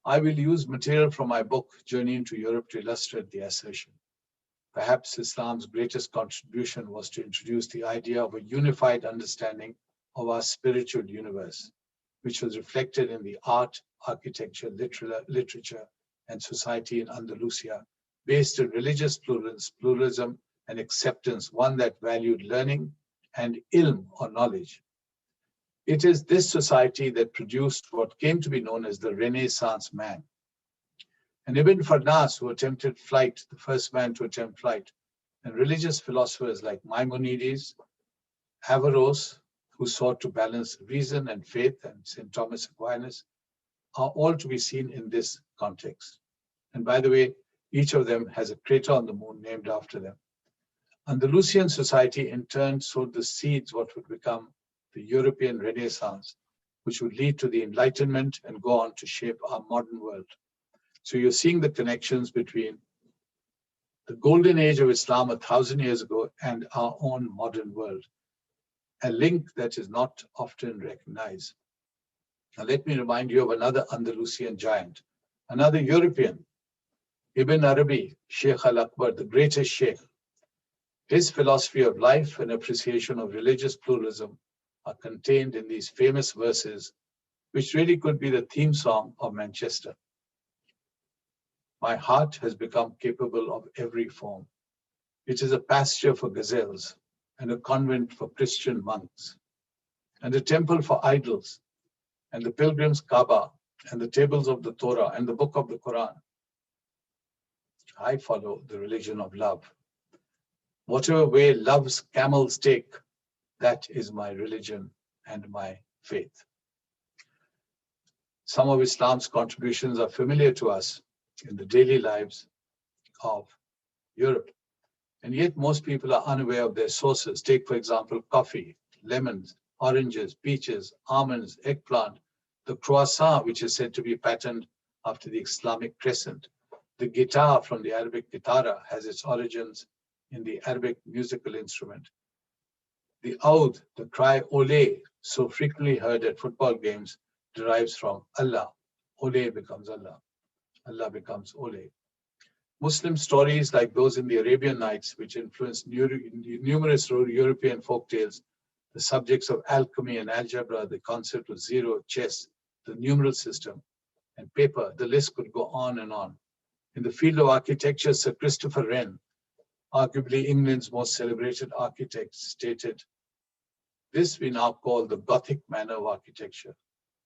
[SPEAKER 9] I will use material from my book, Journey into Europe, to illustrate the assertion. Perhaps Islam's greatest contribution was to introduce the idea of a unified understanding of our spiritual universe, which was reflected in the art, architecture, literature, and society in Andalusia, based on religious pluralism and acceptance, one that valued learning and ilm, or knowledge. It is this society that produced what came to be known as the Renaissance man. And Ibn Farnas, who attempted flight, the first man to attempt flight, and religious philosophers like Maimonides, Averroes, who sought to balance reason and faith, and St. Thomas Aquinas, are all to be seen in this context. And by the way, each of them has a crater on the moon named after them. Andalusian society in turn sowed the seeds what would become the European Renaissance, which would lead to the Enlightenment and go on to shape our modern world. So you're seeing the connections between the golden age of Islam 1,000 years ago and our own modern world, a link that is not often recognized. Now let me remind you of another Andalusian giant, another European, Ibn Arabi, Sheikh al-Akbar, the greatest sheikh. His philosophy of life and appreciation of religious pluralism are contained in these famous verses, which really could be the theme song of Manchester. My heart has become capable of every form. It is a pasture for gazelles, and a convent for Christian monks, and a temple for idols, and the pilgrim's Kaaba, and the tables of the Torah, and the book of the Quran. I follow the religion of love. Whatever way love's camels take, that is my religion and my faith. Some of Islam's contributions are familiar to us in the daily lives of Europe, and yet most people are unaware of their sources. Take, for example, coffee, lemons, oranges, peaches, almonds, eggplant, the croissant, which is said to be patterned after the Islamic crescent. The guitar from the Arabic guitara has its origins in the Arabic musical instrument. The oud, the cry ole, so frequently heard at football games, derives from Allah. Ole becomes Allah. Allah becomes ole. Muslim stories like those in the Arabian Nights, which influenced numerous European folktales, the subjects of alchemy and algebra, the concept of zero, chess, the numeral system, and paper, the list could go on and on. In the field of architecture, Sir Christopher Wren, arguably England's most celebrated architect, stated, "This we now call the Gothic manner of architecture.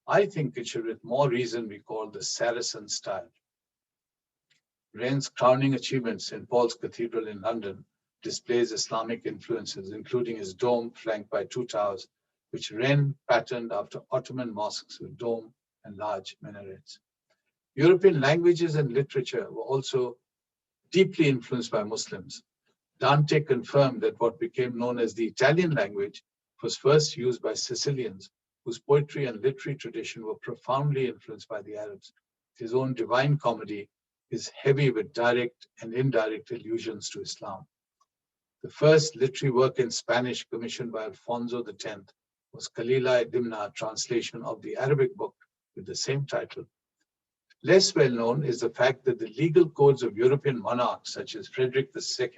[SPEAKER 9] I think it should with more reason be called the Saracen style." Wren's crowning achievement, St. Paul's Cathedral in London, displays Islamic influences, including his dome flanked by two towers, which Wren patterned after Ottoman mosques with dome and large minarets. European languages and literature were also deeply influenced by Muslims. Dante confirmed that what became known as the Italian language was first used by Sicilians, whose poetry and literary tradition were profoundly influenced by the Arabs. His own Divine Comedy is heavy with direct and indirect allusions to Islam. The first literary work in Spanish commissioned by Alfonso X was Khalila Dimna translation of the Arabic book with the same title. Less well known is the fact that the legal codes of European monarchs such as Frederick II,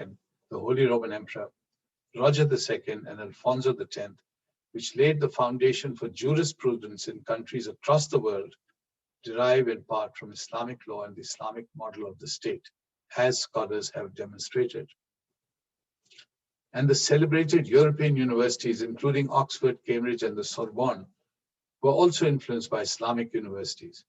[SPEAKER 9] the Holy Roman Emperor, Roger II, and Alfonso X, which laid the foundation for jurisprudence in countries across the world, derive in part from Islamic law and the Islamic model of the state, as scholars have demonstrated. And the celebrated European universities, including Oxford, Cambridge, and the Sorbonne, were also influenced by Islamic universities.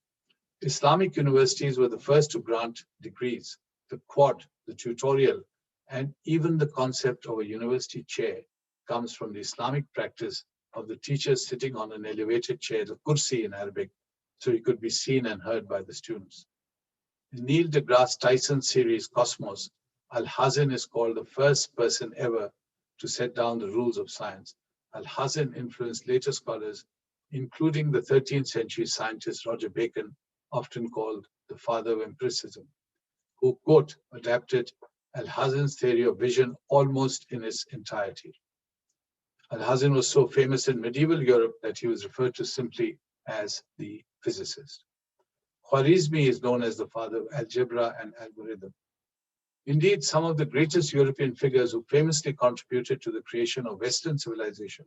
[SPEAKER 9] Islamic universities were the first to grant degrees. The quad, the tutorial, and even the concept of a university chair comes from the Islamic practice of the teacher sitting on an elevated chair, the kursi in Arabic, so he could be seen and heard by the students. In Neil deGrasse Tyson's series Cosmos, Alhazen is called the first person ever to set down the rules of science. Alhazen influenced later scholars, including the 13th century scientist Roger Bacon, often called the father of empiricism, who, quote, adapted Alhazen's theory of vision almost in its entirety. Alhazen was so famous in medieval Europe that he was referred to simply as the physicist. Khwarizmi is known as the father of algebra and algorithm. Indeed, some of the greatest European figures who famously contributed to the creation of Western civilization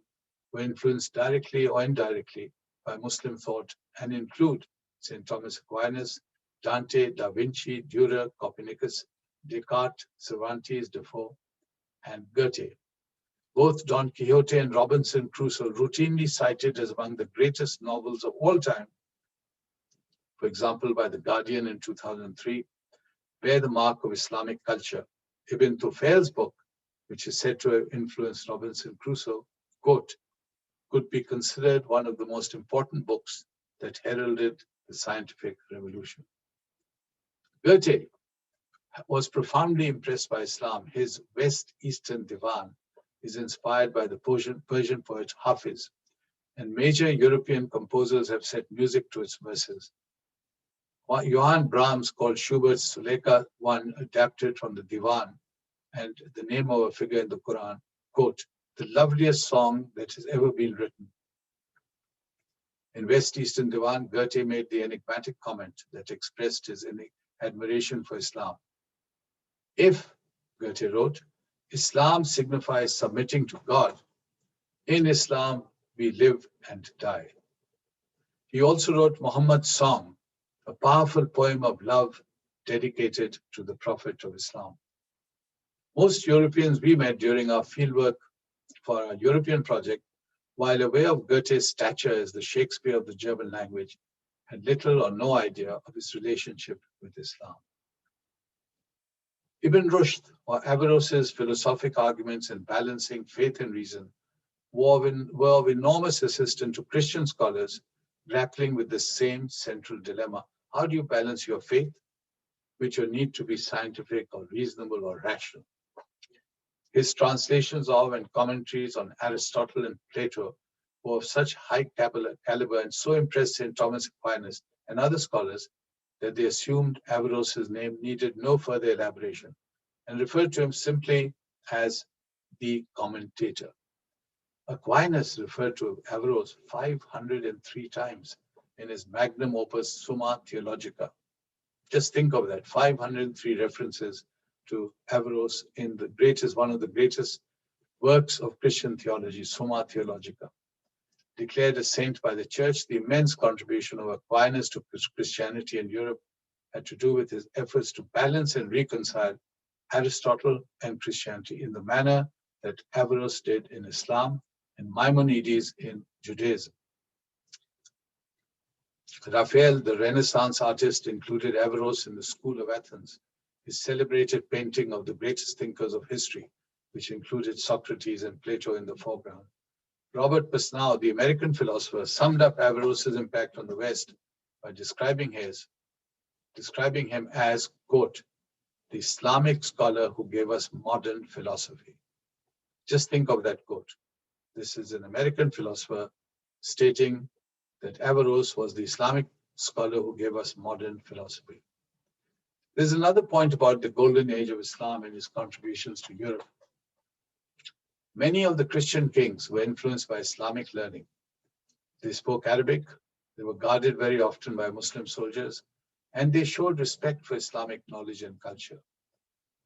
[SPEAKER 9] were influenced directly or indirectly by Muslim thought and include St. Thomas Aquinas, Dante, Da Vinci, Dürer, Copernicus, Descartes, Cervantes, Defoe, and Goethe. Both Don Quixote and Robinson Crusoe, routinely cited as among the greatest novels of all time, for example, by The Guardian in 2003, bear the mark of Islamic culture. Ibn Tufail's book, which is said to have influenced Robinson Crusoe, quote, could be considered one of the most important books that heralded the scientific revolution. Goethe was profoundly impressed by Islam. His West Eastern Divan is inspired by the Persian poet Hafiz, and major European composers have set music to its verses. Johann Brahms called Schubert's Suleika I adapted from the Divan, and the name of a figure in the Quran, quote, the loveliest song that has ever been written. In West Eastern Divan, Goethe made the enigmatic comment that expressed his admiration for Islam. If, Goethe wrote, Islam signifies submitting to God, in Islam we live and die. He also wrote Muhammad's Song, a powerful poem of love dedicated to the Prophet of Islam. Most Europeans we met during our fieldwork for our European project, while aware of Goethe's stature as the Shakespeare of the German language, had little or no idea of his relationship with Islam. Ibn Rushd, or Averroes's philosophic arguments in balancing faith and reason, were of enormous assistance to Christian scholars grappling with the same central dilemma. How do you balance your faith with your need to be scientific or reasonable or rational? His translations of and commentaries on Aristotle and Plato were of such high caliber and so impressed St. Thomas Aquinas and other scholars that they assumed Averroes's name needed no further elaboration and referred to him simply as the commentator. Aquinas referred to Averroes 503 times in his magnum opus Summa Theologica. Just think of that, 503 references to Averroes in one of the greatest works of Christian theology, Summa Theologica. Declared a saint by the church, the immense contribution of Aquinas to Christianity in Europe had to do with his efforts to balance and reconcile Aristotle and Christianity in the manner that Averroes did in Islam and Maimonides in Judaism. Raphael, the Renaissance artist, included Averroes in the School of Athens, his celebrated painting of the greatest thinkers of history, which included Socrates and Plato in the foreground. Robert Pesnau, the American philosopher, summed up Averroes' impact on the West by describing him as, quote, the Islamic scholar who gave us modern philosophy. Just think of that quote. This is an American philosopher stating that Averroes was the Islamic scholar who gave us modern philosophy. There's another point about the golden age of Islam and its contributions to Europe. Many of the Christian kings were influenced by Islamic learning. They spoke Arabic, they were guarded very often by Muslim soldiers, and they showed respect for Islamic knowledge and culture.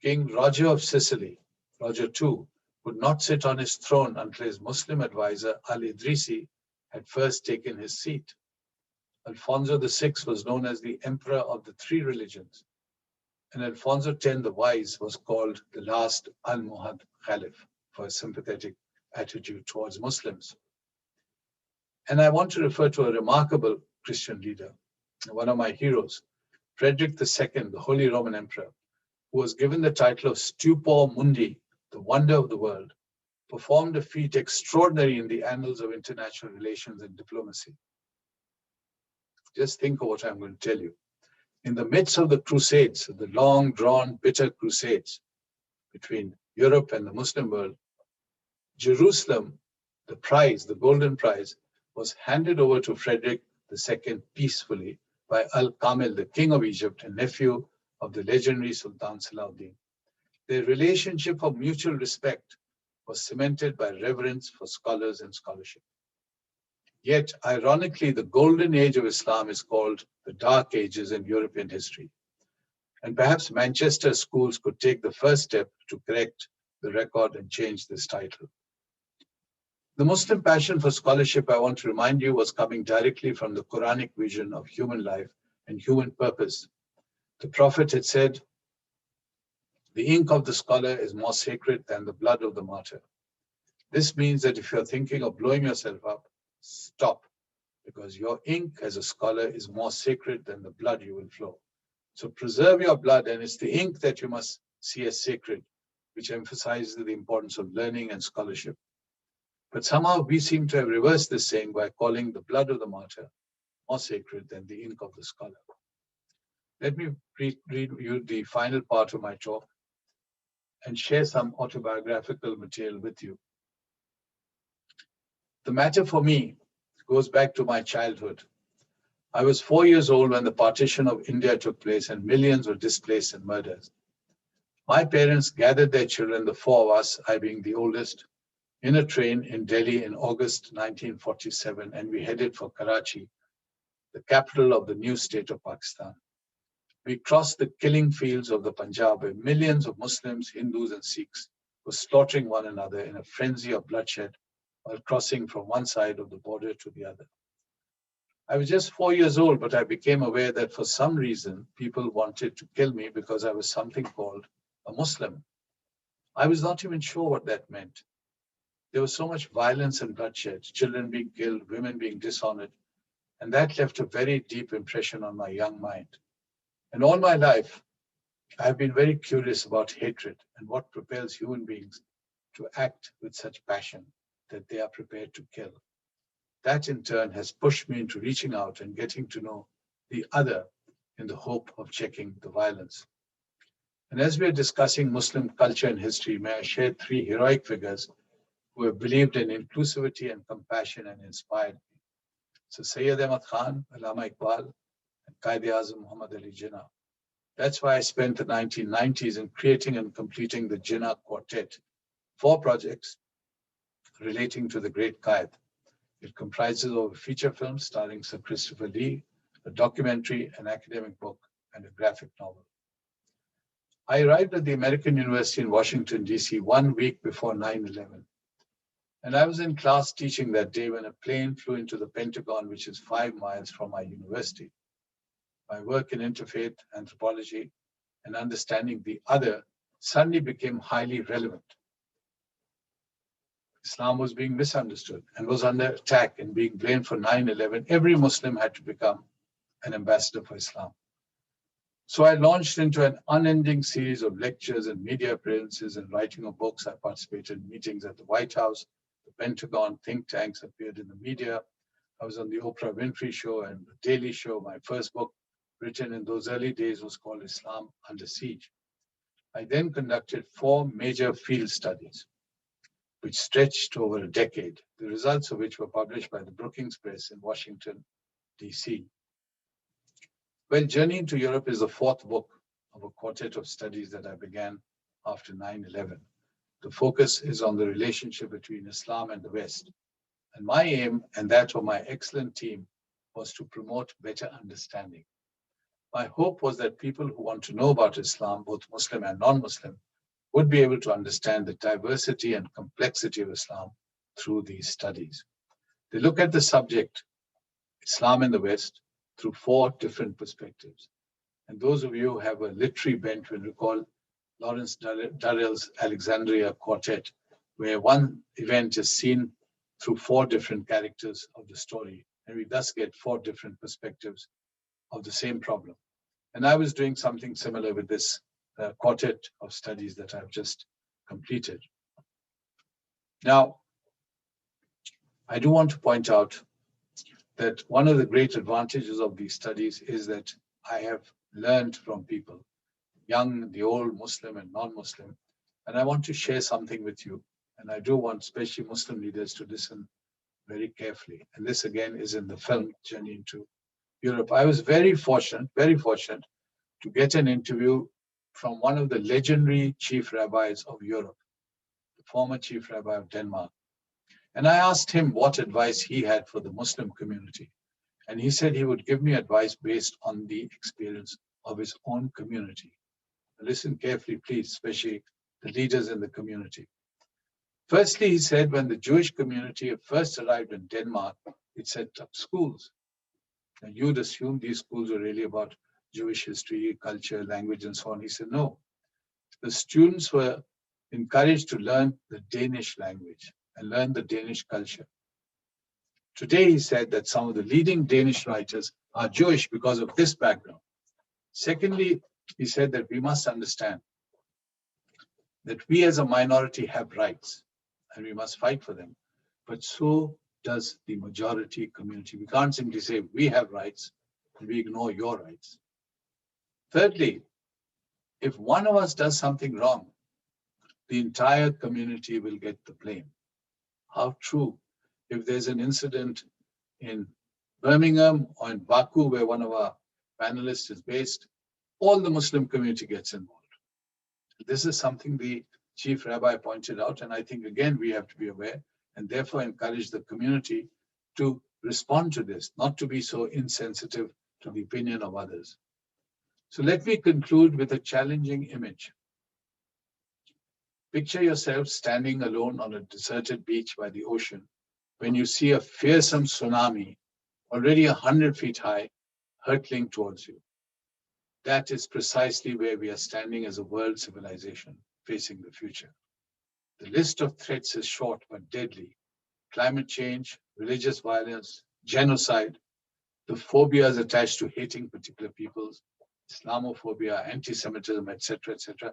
[SPEAKER 9] King Roger of Sicily, Roger II, would not sit on his throne until his Muslim advisor Al-Idrisi had first taken his seat. Alfonso VI was known as the Emperor of the Three Religions, and Alfonso X the Wise was called the last Almohad Caliph for a sympathetic attitude towards Muslims. And I want to refer to a remarkable Christian leader, one of my heroes, Frederick II, the Holy Roman Emperor, who was given the title of Stupor Mundi, the wonder of the world, performed a feat extraordinary in the annals of international relations and diplomacy. Just think of what I'm going to tell you. In the midst of the Crusades, the long drawn, bitter Crusades between Europe and the Muslim world, Jerusalem, the prize, the golden prize, was handed over to Frederick II peacefully by Al-Kamil, the king of Egypt and nephew of the legendary Sultan Salahuddin. Their relationship of mutual respect was cemented by reverence for scholars and scholarship. Yet, ironically, the golden age of Islam is called the Dark Ages in European history. And perhaps Manchester schools could take the first step to correct the record and change this title. The Muslim passion for scholarship, I want to remind you, was coming directly from the Quranic vision of human life and human purpose. The Prophet had said, "The ink of the scholar is more sacred than the blood of the martyr." This means that if you're thinking of blowing yourself up, stop, because your ink as a scholar is more sacred than the blood you will flow. So preserve your blood, and it's the ink that you must see as sacred, which emphasizes the importance of learning and scholarship. But somehow we seem to have reversed this saying by calling the blood of the martyr more sacred than the ink of the scholar. Let me read you the final part of my talk and share some autobiographical material with you. The matter for me goes back to my childhood. I was 4 years old when the partition of India took place and millions were displaced and murdered. My parents gathered their children, the four of us, I being the oldest, in a train in Delhi in August 1947, and we headed for Karachi, the capital of the new state of Pakistan. We crossed the killing fields of the Punjab, where millions of Muslims, Hindus, and Sikhs were slaughtering one another in a frenzy of bloodshed while crossing from one side of the border to the other. I was just 4 years old, but I became aware that for some reason, people wanted to kill me because I was something called a Muslim. I was not even sure what that meant. There was so much violence and bloodshed, children being killed, women being dishonored, and that left a very deep impression on my young mind. And all my life, I have been very curious about hatred and what propels human beings to act with such passion that they are prepared to kill. That in turn has pushed me into reaching out and getting to know the other in the hope of checking the violence. And as we are discussing Muslim culture and history, may I share 3 heroic figures who have believed in inclusivity and compassion and inspired me. So Sayyid Ahmed Khan, Allama Iqbal, and Quaid-e-Azam Muhammad Ali Jinnah. That's why I spent the 1990s in creating and completing the Jinnah Quartet, 4 projects relating to the great Qaid. It comprises of a feature film starring Sir Christopher Lee, a documentary, an academic book, and a graphic novel. I arrived at the American University in Washington, D.C. 1 week before 9/11. And I was in class teaching that day when a plane flew into the Pentagon, which is 5 miles from my university. My work in interfaith anthropology and understanding the other suddenly became highly relevant. Islam was being misunderstood and was under attack and being blamed for 9/11. Every Muslim had to become an ambassador for Islam. So I launched into an unending series of lectures and media appearances and writing of books. I participated in meetings at the White House, the Pentagon, think tanks, appeared in the media. I was on the Oprah Winfrey Show and the Daily Show. My first book, written in those early days, was called Islam Under Siege. I then conducted 4 major field studies, which stretched over a decade, the results of which were published by the Brookings Press in Washington, D.C. Well, Journey into Europe is the 4th book of a quartet of studies that I began after 9/11. The focus is on the relationship between Islam and the West. And my aim, and that of my excellent team, was to promote better understanding. My hope was that people who want to know about Islam, both Muslim and non-Muslim, would be able to understand the diversity and complexity of Islam through these studies. They look at the subject, Islam in the West, through 4 different perspectives. And those of you who have a literary bent will recall Lawrence Durrell's Alexandria Quartet, where one event is seen through 4 different characters of the story. And we thus get 4 different perspectives of the same problem. And I was doing something similar with this quartet of studies that I've just completed. Now, I do want to point out that one of the great advantages of these studies is that I have learned from people, young, the old, Muslim and non-Muslim, and I want to share something with you. And I do want especially Muslim leaders to listen very carefully. And this again is in the film Journey into Europe. I was very fortunate to get an interview from one of the legendary chief rabbis of Europe, the former chief rabbi of Denmark. And I asked him what advice he had for the Muslim community. And he said he would give me advice based on the experience of his own community. Listen carefully, please, especially the leaders in the community. Firstly, he said when the Jewish community first arrived in Denmark, it set up schools. And you'd assume these schools were really about Jewish history, culture, language, and so on. He said, no. The students were encouraged to learn the Danish language and learn the Danish culture. Today, he said that some of the leading Danish writers are Jewish because of this background. Secondly, he said that we must understand that we as a minority have rights and we must fight for them. But so does the majority community. We can't simply say we have rights and we ignore your rights. Thirdly, if one of us does something wrong, the entire community will get the blame. How true. If there's an incident in Birmingham or in Baku, where one of our panelists is based, all the Muslim community gets involved. This is something the chief rabbi pointed out, and I think, again, we have to be aware and therefore encourage the community to respond to this, not to be so insensitive to the opinion of others. So let me conclude with a challenging image. Picture yourself standing alone on a deserted beach by the ocean when you see a fearsome tsunami, already 100 feet high, hurtling towards you. That is precisely where we are standing as a world civilization facing the future. The list of threats is short but deadly. Climate change, religious violence, genocide, the phobias attached to hating particular peoples, Islamophobia, anti-Semitism, etc., etc.,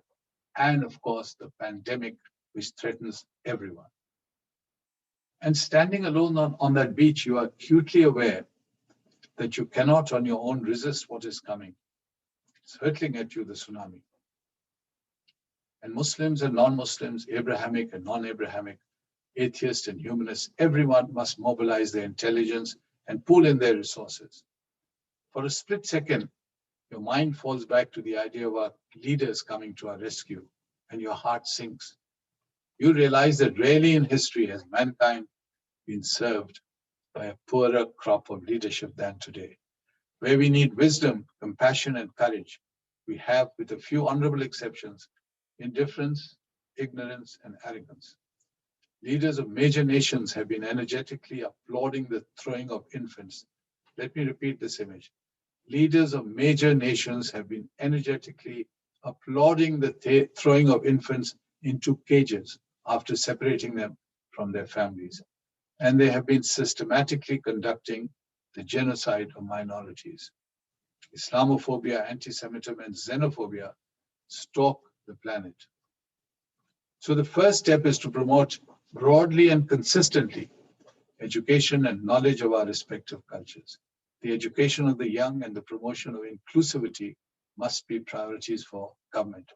[SPEAKER 9] and of course the pandemic which threatens everyone. And standing alone on that beach, you are acutely aware that you cannot on your own resist what is coming. It's hurtling at you, the tsunami. And Muslims and non-Muslims, Abrahamic and non-Abrahamic, atheists and humanists, everyone must mobilize their intelligence and pool in their resources. For a split second, your mind falls back to the idea of our leaders coming to our rescue, and your heart sinks. You realize that rarely in history has mankind been served by a poorer crop of leadership than today. Where we need wisdom, compassion, and courage, we have, with a few honorable exceptions, indifference, ignorance, and arrogance. Leaders of major nations have been energetically applauding the throwing of infants. Let me repeat this image. Leaders of major nations have been energetically applauding the throwing of infants into cages after separating them from their families. And they have been systematically conducting the genocide of minorities. Islamophobia, anti-Semitism, and xenophobia stalk the planet. So the first step is to promote broadly and consistently education and knowledge of our respective cultures. The education of the young and the promotion of inclusivity must be priorities for government.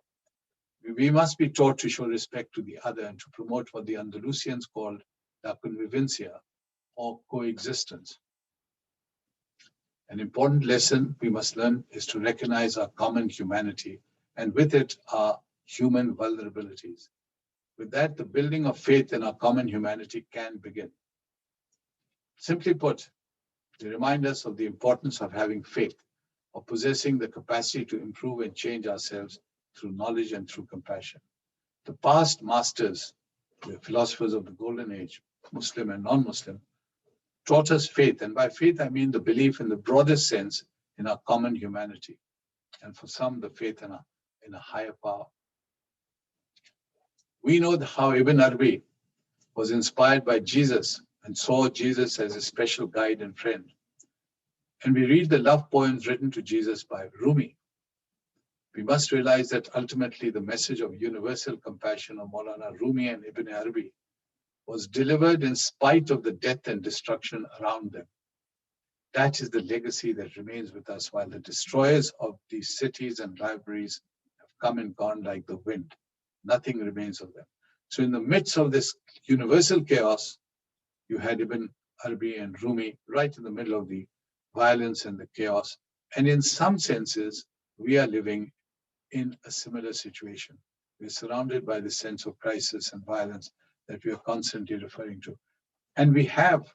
[SPEAKER 9] We must be taught to show respect to the other and to promote what the Andalusians called la convivencia, or coexistence. An important lesson we must learn is to recognize our common humanity and with it our human vulnerabilities. With that, the building of faith in our common humanity can begin. Simply put, they remind us of the importance of having faith, of possessing the capacity to improve and change ourselves through knowledge and through compassion. The past masters, the philosophers of the Golden Age, Muslim and non-Muslim, taught us faith. And by faith, I mean the belief in the broadest sense in our common humanity. And for some, the faith in a higher power. We know how Ibn Arabi was inspired by Jesus and saw Jesus as a special guide and friend. And we read the love poems written to Jesus by Rumi. We must realize that ultimately the message of universal compassion of Maulana Rumi and Ibn Arabi was delivered in spite of the death and destruction around them. That is the legacy that remains with us while the destroyers of these cities and libraries have come and gone like the wind. Nothing remains of them. So in the midst of this universal chaos, you had Ibn Arabi and Rumi right in the middle of the violence and the chaos. And in some senses, we are living in a similar situation. We're surrounded by the sense of crisis and violence that we are constantly referring to. And we have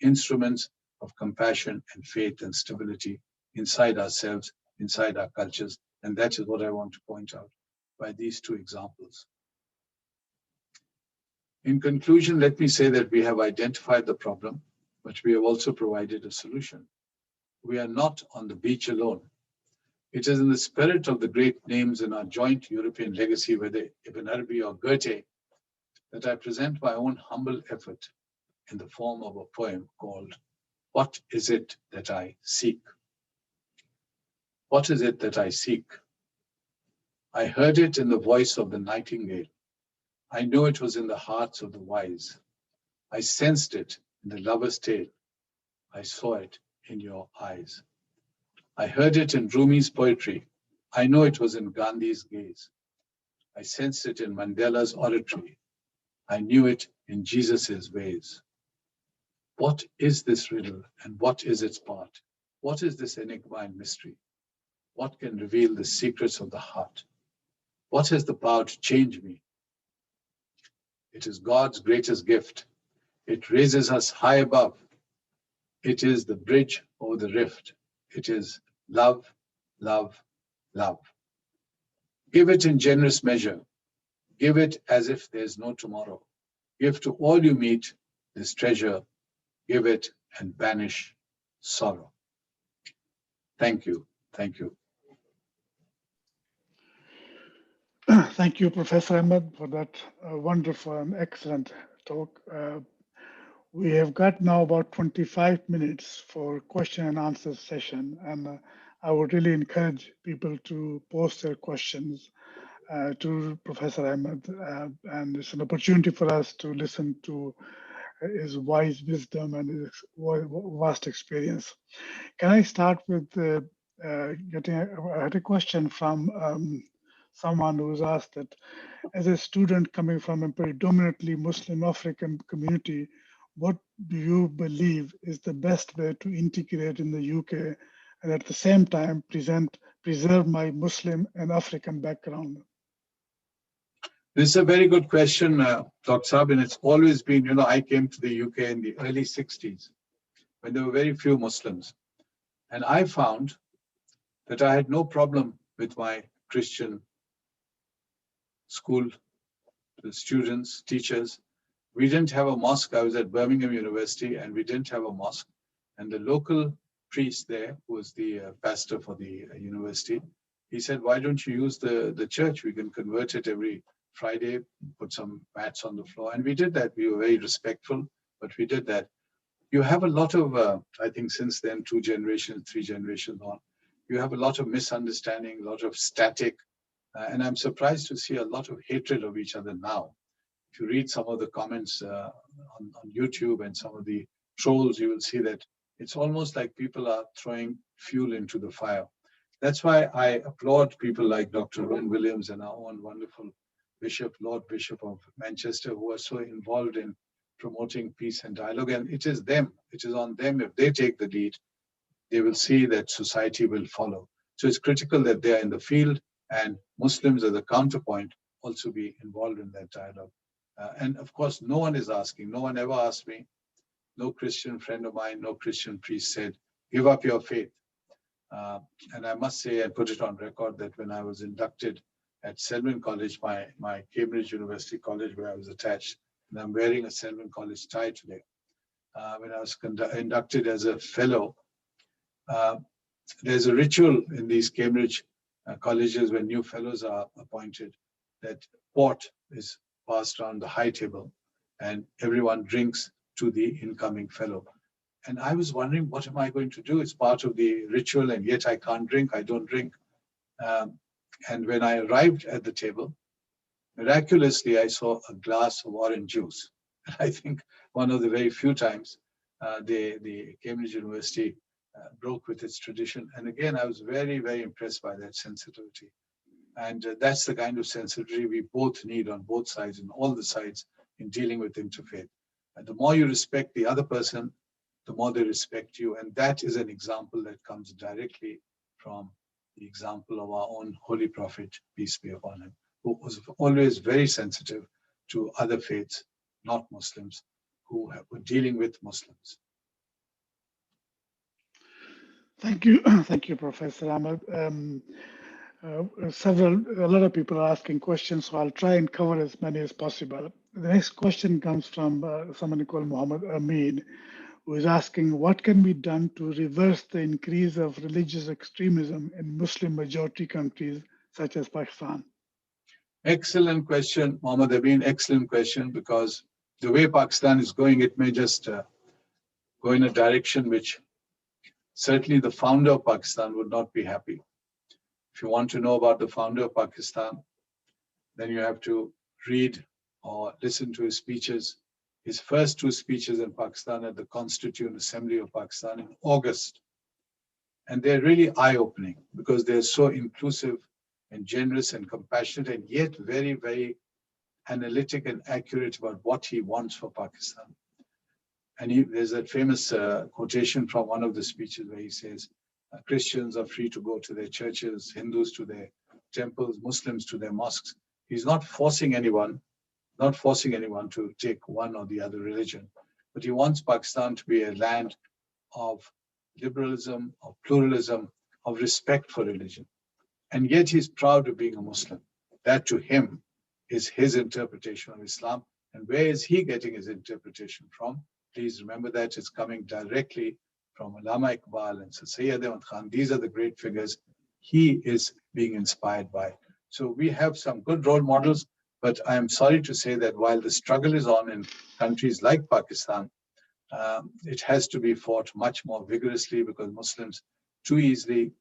[SPEAKER 9] instruments of compassion and faith and stability inside ourselves, inside our cultures. And that is what I want to point out by these two examples. In conclusion, let me say that we have identified the problem, but we have also provided a solution. We are not on the beach alone. It is in the spirit of the great names in our joint European legacy, whether Ibn Arabi or Goethe, that I present my own humble effort in the form of a poem called What Is It That I Seek? What is it that I seek? I heard it in the voice of the nightingale. I know it was in the hearts of the wise. I sensed it in the lover's tale. I saw it in your eyes. I heard it in Rumi's poetry. I know it was in Gandhi's gaze. I sensed it in Mandela's oratory. I knew it in Jesus's ways. What is this riddle and what is its part? What is this enigma and mystery? What can reveal the secrets of the heart? What has the power to change me? It is God's greatest gift. It raises us high above. It is the bridge over the rift. It is love, love, love. Give it in generous measure. Give it as if there's no tomorrow. Give to all you meet this treasure. Give it and banish sorrow. Thank you. Thank you.
[SPEAKER 6] Thank you, Professor Ahmed, for that wonderful and excellent talk. We have got now about 25 minutes for question and answer session, and I would really encourage people to post their questions to Professor Ahmed, and it's an opportunity for us to listen to his wise wisdom and his vast experience. Can I start with I had a question from someone who's asked that as a student coming from a predominantly Muslim African community, what do you believe is the best way to integrate in the UK and at the same time preserve my Muslim and African background?
[SPEAKER 9] This is a very good question, Dr. Saab, and it's always been, I came to the UK in the early 60s when there were very few Muslims. And I found that I had no problem with my Christian school, the students, teachers. We didn't have a mosque. I was at Birmingham University and we didn't have a mosque. And the local priest there, who was the pastor for the university, he said, why don't you use the church? We can convert it every Friday, put some mats on the floor. And we did that. We were very respectful, but we did that. You have a lot of, I think since then, 2 generations, 3 generations on, you have a lot of misunderstanding, a lot of static, and I'm surprised to see a lot of hatred of each other now. If you read some of the comments on YouTube and some of the trolls, you will see that it's almost like people are throwing fuel into the fire. That's why I applaud people like Dr. Rowan Williams and our own wonderful Bishop, Lord Bishop of Manchester, who are so involved in promoting peace and dialogue. And it is them, it is on them. If they take the lead, they will see that society will follow. So it's critical that they are in the field, and Muslims as a counterpoint also be involved in that dialogue. And of course, no one is asking, no one ever asked me, no Christian friend of mine, no Christian priest said, give up your faith. And I must say, I put it on record that when I was inducted at Selwyn College, my Cambridge University College where I was attached, and I'm wearing a Selwyn College tie today. When I was inducted as a fellow, there's a ritual in these Cambridge colleges when new fellows are appointed that port is passed around the high table and everyone drinks to the incoming fellow. And I was wondering, what am I going to do? It's part of the ritual and yet I can't drink, I don't drink. And when I arrived at the table, miraculously, I saw a glass of orange juice. I think one of the very few times the Cambridge University broke with its tradition. And again, I was very, very impressed by that sensitivity. And that's the kind of sensitivity we both need on both sides and all the sides in dealing with interfaith. And the more you respect the other person, the more they respect you. And that is an example that comes directly from the example of our own Holy Prophet, peace be upon him, who was always very sensitive to other faiths, not Muslims, who were dealing with Muslims.
[SPEAKER 6] Thank you, Professor Ahmed. A lot of people are asking questions, so I'll try and cover as many as possible. The next question comes from someone called Mohammed Amin, who is asking, what can be done to reverse the increase of religious extremism in Muslim majority countries such as Pakistan?
[SPEAKER 9] Excellent question, Mohammed Amin, excellent question, because the way Pakistan is going, it may just go in a direction which certainly the founder of Pakistan would not be happy. If you want to know about the founder of Pakistan, then you have to read or listen to his speeches. His first two speeches in Pakistan at the Constituent Assembly of Pakistan in August. And they're really eye-opening because they're so inclusive and generous and compassionate and yet very, very analytic and accurate about what he wants for Pakistan. And there's that famous quotation from one of the speeches where he says, Christians are free to go to their churches, Hindus to their temples, Muslims to their mosques. He's not forcing anyone to take one or the other religion, but he wants Pakistan to be a land of liberalism, of pluralism, of respect for religion. And yet he's proud of being a Muslim. That to him is his interpretation of Islam. And where is he getting his interpretation from? Please remember that it's coming directly from Allama Iqbal and Sayyid Ahmad Khan. These are the great figures he is being inspired by. So we have some good role models, but I am sorry to say that while the struggle is on in countries like Pakistan, it has to be fought much more vigorously because Muslims too easily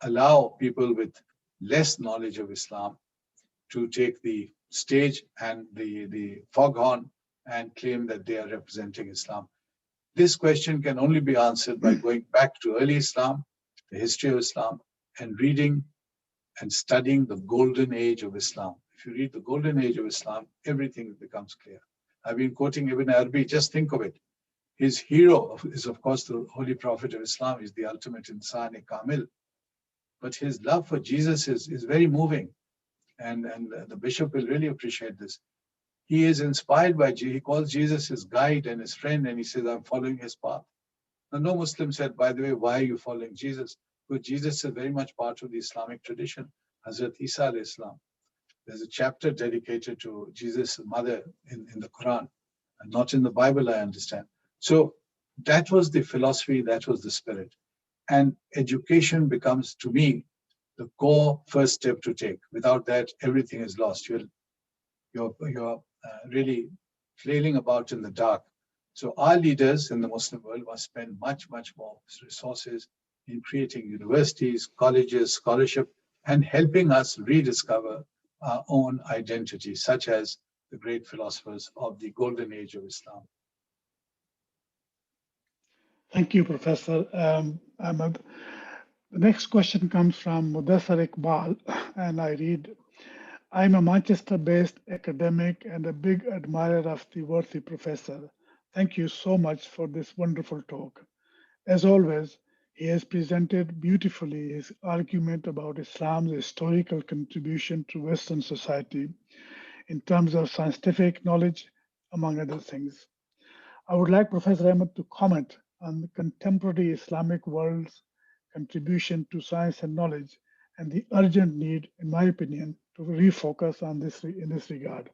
[SPEAKER 9] allow people with less knowledge of Islam to take the stage and the foghorn and claim that they are representing Islam. This question can only be answered by going back to early Islam, the history of Islam, and reading and studying the golden age of Islam. If you read the golden age of Islam, everything becomes clear. I've been quoting Ibn Arabi, just think of it. His hero is, of course, the Holy Prophet of Islam. He's the ultimate insan kamil. But his love for Jesus is very moving. And the bishop will really appreciate this. He is inspired by Jesus. He calls Jesus his guide and his friend, and he says, I'm following his path. Now, no Muslim said, by the way, why are you following Jesus? Because Jesus is very much part of the Islamic tradition, Hazrat Isa alayhi salam. There's a chapter dedicated to Jesus' mother in the Quran, and not in the Bible, I understand. So that was the philosophy, that was the spirit. And education becomes, to me, the core first step to take. Without that, everything is lost. You're really flailing about in the dark. So our leaders in the Muslim world must spend much, much more resources in creating universities, colleges, scholarship, and helping us rediscover our own identity, such as the great philosophers of the golden age of Islam.
[SPEAKER 6] Thank you, Professor Ahmed. The next question comes from Mudassar Iqbal, and I read, I'm a Manchester-based academic and a big admirer of the worthy professor. Thank you so much for this wonderful talk. As always, He has presented beautifully his argument about Islam's historical contribution to Western society in terms of scientific knowledge, among other things. I would like Professor Ahmed to comment on the contemporary Islamic world's contribution to science and knowledge and the urgent need, in my opinion, to refocus on this in this regard.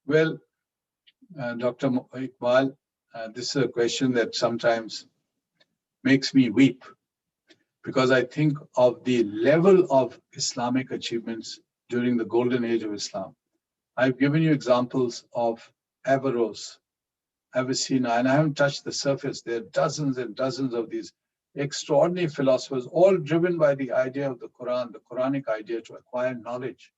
[SPEAKER 9] Well, Dr. Iqbal, this is a question that sometimes makes me weep, because I think of the level of Islamic achievements during the golden age of Islam. I've given you examples of Averroes, Avicenna, and I haven't touched the surface. There are dozens and dozens of these extraordinary philosophers, all driven by the idea of the Quran, the Quranic idea to acquire knowledge.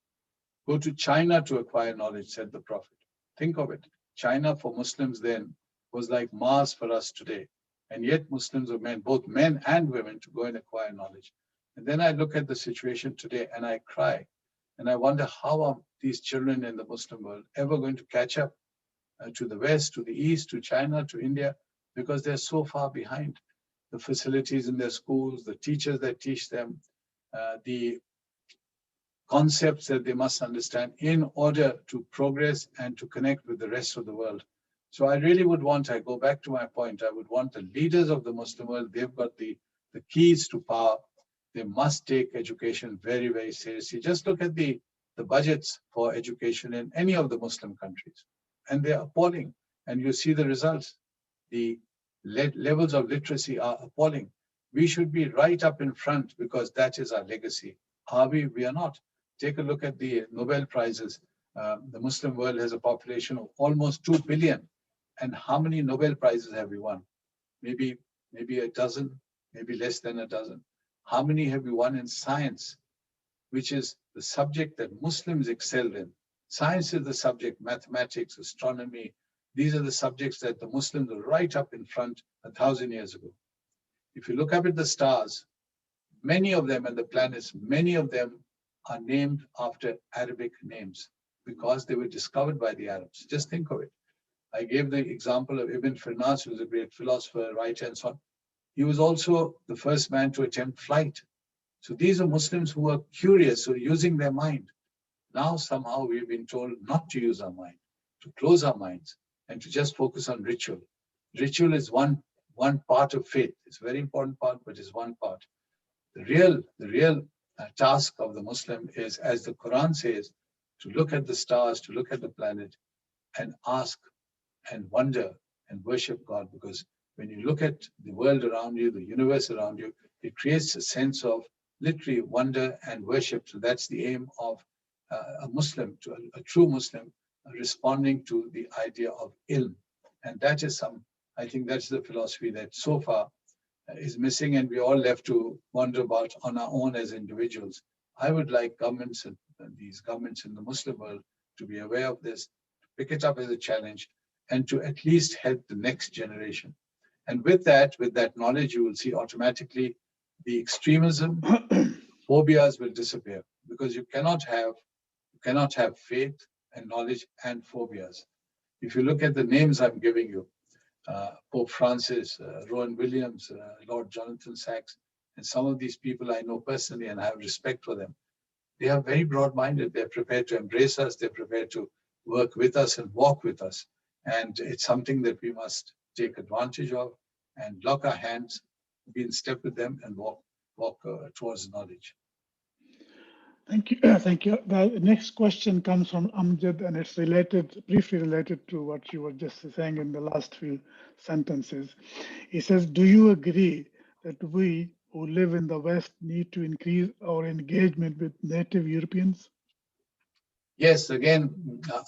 [SPEAKER 9] Go to China to acquire knowledge, said the Prophet. Think of it. China for Muslims then was like Mars for us today. And yet Muslims were meant, both men and women, to go and acquire knowledge. And then I look at the situation today and I cry. And I wonder, how are these children in the Muslim world ever going to catch up to the West, to the East, to China, to India, because they're so far behind. The facilities in their schools, the teachers that teach them, the concepts that they must understand in order to progress and to connect with the rest of the world. So I really would want, I go back to my point, I would want the leaders of the Muslim world, they've got the keys to power. They must take education very, very seriously. Just look at the budgets for education in any of the Muslim countries, and they're appalling. And you see the results. The levels of literacy are appalling. We should be right up in front because that is our legacy. Are we? We are not. Take a look at the Nobel Prizes. The Muslim world has a population of almost 2 billion. And how many Nobel Prizes have we won? Maybe a dozen, maybe less than a dozen. How many have we won in science, which is the subject that Muslims excelled in? Science is the subject, mathematics, astronomy. These are the subjects that the Muslims were right up in front 1,000 years ago. If you look up at the stars, many of them and the planets, many of them are named after Arabic names because they were discovered by the Arabs. Just think of it. I gave the example of Ibn Firnas, who was a great philosopher, writer, and so on. He was also the first man to attempt flight. So these are Muslims who are curious, who are using their mind. Now somehow we've been told not to use our mind, to close our minds, and to just focus on ritual. Ritual is one part of faith. It's a very important part, but it's one part. The real task of the Muslim is, as the Quran says, to look at the stars, to look at the planet, and ask and wonder and worship God. Because when you look at the world around you, the universe around you, it creates a sense of literally wonder and worship. So that's the aim of a Muslim, a true Muslim, responding to the idea of ilm. And that is I think that's the philosophy that so far is missing, and we're all left to wonder about on our own as individuals. I would like governments and these governments in the Muslim world to be aware of this, to pick it up as a challenge, and to at least help the next generation. And with that knowledge, you will see automatically the extremism, phobias will disappear, because you cannot have faith and knowledge and phobias. If you look at the names I'm giving you, Pope Francis, Rowan Williams, Lord Jonathan Sacks, and some of these people I know personally and I have respect for them. They are very broad-minded. They're prepared to embrace us. They're prepared to work with us and walk with us. And it's something that we must take advantage of and lock our hands, be in step with them, and walk towards knowledge.
[SPEAKER 6] Thank you. Thank you. The next question comes from Amjad, and it's briefly related to what you were just saying in the last few sentences. He says, do you agree that we who live in the West need to increase our engagement with native Europeans?
[SPEAKER 9] Yes, again,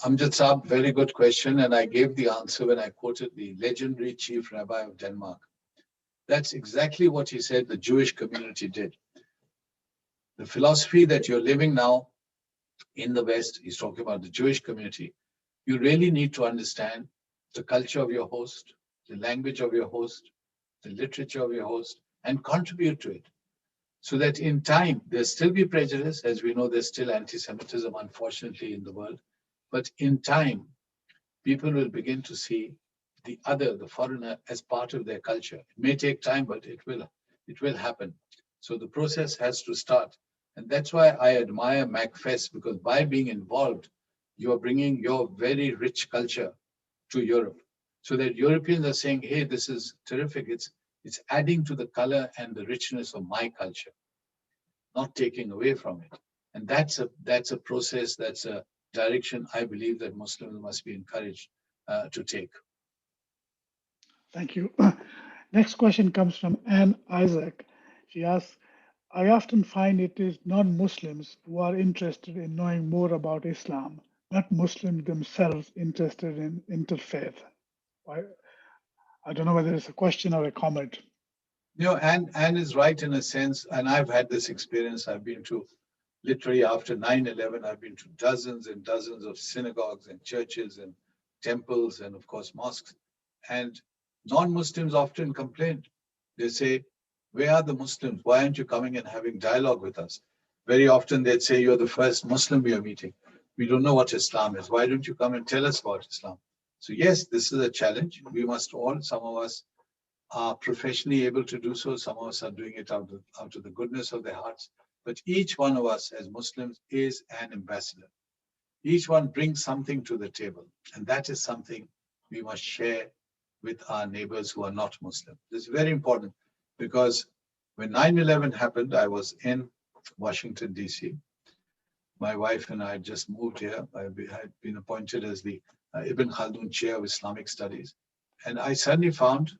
[SPEAKER 9] Amjad Saab, very good question. And I gave the answer when I quoted the legendary chief rabbi of Denmark. That's exactly what he said the Jewish community did. The philosophy that you're living now in the West, he's talking about the Jewish community, you really need to understand the culture of your host, the language of your host, the literature of your host, and contribute to it. So that in time, there'll still be prejudice. As we know, there's still anti-Semitism, unfortunately, in the world. But in time, people will begin to see the other, the foreigner, as part of their culture. It may take time, but it will happen. So the process has to start. And that's why I admire MACFEST, because by being involved, you are bringing your very rich culture to Europe. So that Europeans are saying, hey, this is terrific. It's adding to the color and the richness of my culture, not taking away from it. And that's a process, that's a direction I believe that Muslims must be encouraged to take.
[SPEAKER 6] Thank you. Next question comes from Anne Isaac. She asks, I often find it is non-Muslims who are interested in knowing more about Islam, not Muslims themselves interested in interfaith. I don't know whether it's a question or a comment.
[SPEAKER 9] You know, Anne is right in a sense, and I've had this experience. I've been to, literally after 9/11, I've been to dozens and dozens of synagogues and churches and temples and of course mosques. And non-Muslims often complain. They say, where are the Muslims? Why aren't you coming and having dialogue with us? Very often they'd say, you're the first Muslim we are meeting. We don't know what Islam is. Why don't you come and tell us about Islam? So yes, this is a challenge. We must all, some of us are professionally able to do so. Some of us are doing it out of the goodness of their hearts. But each one of us as Muslims is an ambassador. Each one brings something to the table. And that is something we must share with our neighbors who are not Muslim. This is very important because when 9/11 happened, I was in Washington, D.C. My wife and I had just moved here. I had been appointed as the Ibn Khaldun Chair of Islamic Studies. And I suddenly found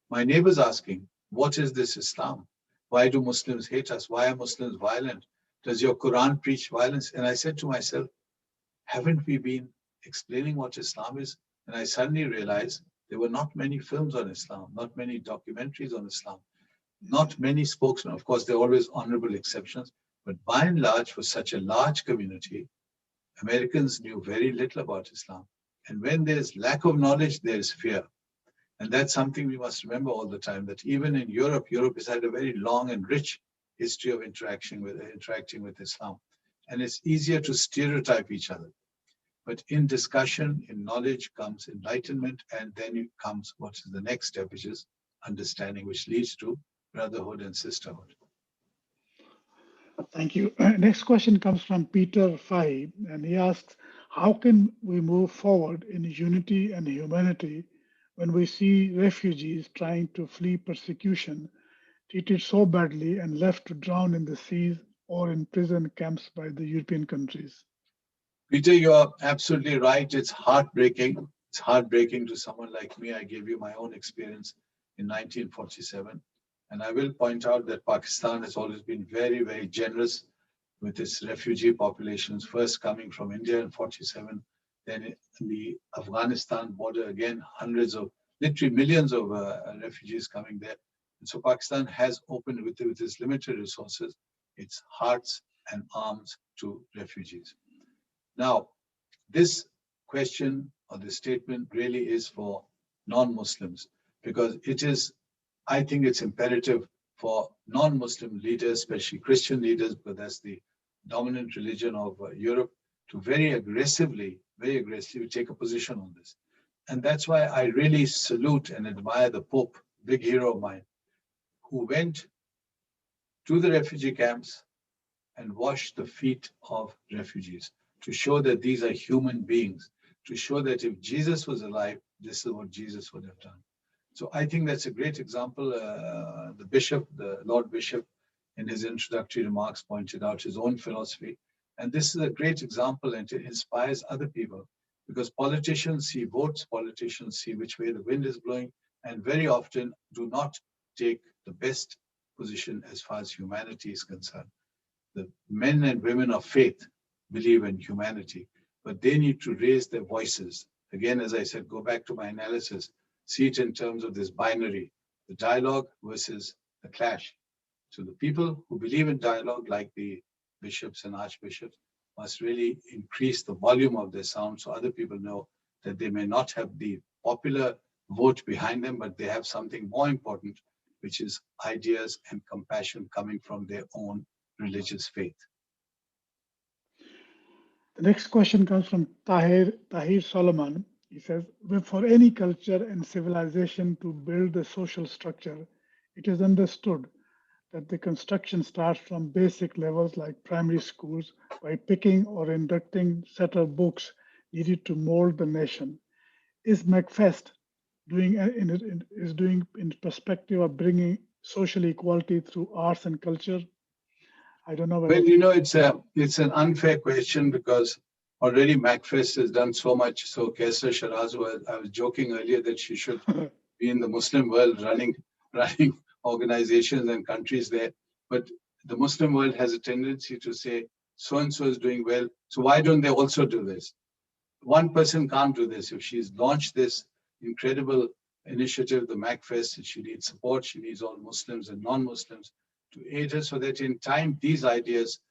[SPEAKER 9] my neighbors asking, what is this Islam? Why do Muslims hate us? Why are Muslims violent? Does your Quran preach violence? And I said to myself, haven't we been explaining what Islam is? And I suddenly realized there were not many films on Islam, not many documentaries on Islam, not many spokesmen. Of course, there are always honorable exceptions, but by and large, for such a large community, Americans knew very little about Islam. And when there's lack of knowledge, there is fear. And that's something we must remember all the time, that even in Europe, Europe has had a very long and rich history of interacting with Islam. And it's easier to stereotype each other. But in discussion, in knowledge comes enlightenment, and then it comes what is the next step, which is understanding, which leads to brotherhood and sisterhood.
[SPEAKER 6] Thank you. Next question comes from Peter Fahey, and he asks, how can we move forward in unity and humanity when we see refugees trying to flee persecution, treated so badly and left to drown in the seas or in prison camps by the European countries?
[SPEAKER 9] Peter, you're absolutely right. It's heartbreaking. It's heartbreaking to someone like me. I gave you my own experience in 1947. And I will point out that Pakistan has always been very, very generous with its refugee populations, first coming from India in 47, then in the Afghanistan border, again, hundreds of, literally millions of refugees coming there. And so Pakistan has opened with its limited resources, its hearts and arms to refugees. Now, this question or this statement really is for non-Muslims, because it is, I think it's imperative for non-Muslim leaders, especially Christian leaders, but that's the dominant religion of Europe, to very aggressively take a position on this. And that's why I really salute and admire the Pope, big hero of mine, who went to the refugee camps and washed the feet of refugees to show that these are human beings, to show that if Jesus was alive, this is what Jesus would have done. So I think that's a great example. The bishop, the Lord Bishop, in his introductory remarks pointed out his own philosophy. And this is a great example, and it inspires other people, because politicians see votes, politicians see which way the wind is blowing, and very often do not take the best position as far as humanity is concerned. The men and women of faith believe in humanity, but they need to raise their voices. Again, as I said, go back to my analysis, see it in terms of this binary, the dialogue versus the clash. So the people who believe in dialogue, like the bishops and archbishops, must really increase the volume of their sound so other people know that they may not have the popular vote behind them, but they have something more important, which is ideas and compassion coming from their own religious faith.
[SPEAKER 6] The next question comes from Tahir Solomon, He says, for any culture and civilization to build the social structure, it is understood that the construction starts from basic levels like primary schools by picking or inducting set of books needed to mold the nation. Is MACFEST doing in perspective of bringing social equality through arts and culture? I don't know.
[SPEAKER 9] Well, it's an unfair question because already MACFEST has done so much. So Kaisar Shiraz, I was joking earlier that she should be in the Muslim world running organizations and countries there. But the Muslim world has a tendency to say, so-and-so is doing well, so why don't they also do this? One person can't do this. If she's launched this incredible initiative, the MACFEST, she needs support. She needs all Muslims and non-Muslims to aid her so that in time these ideas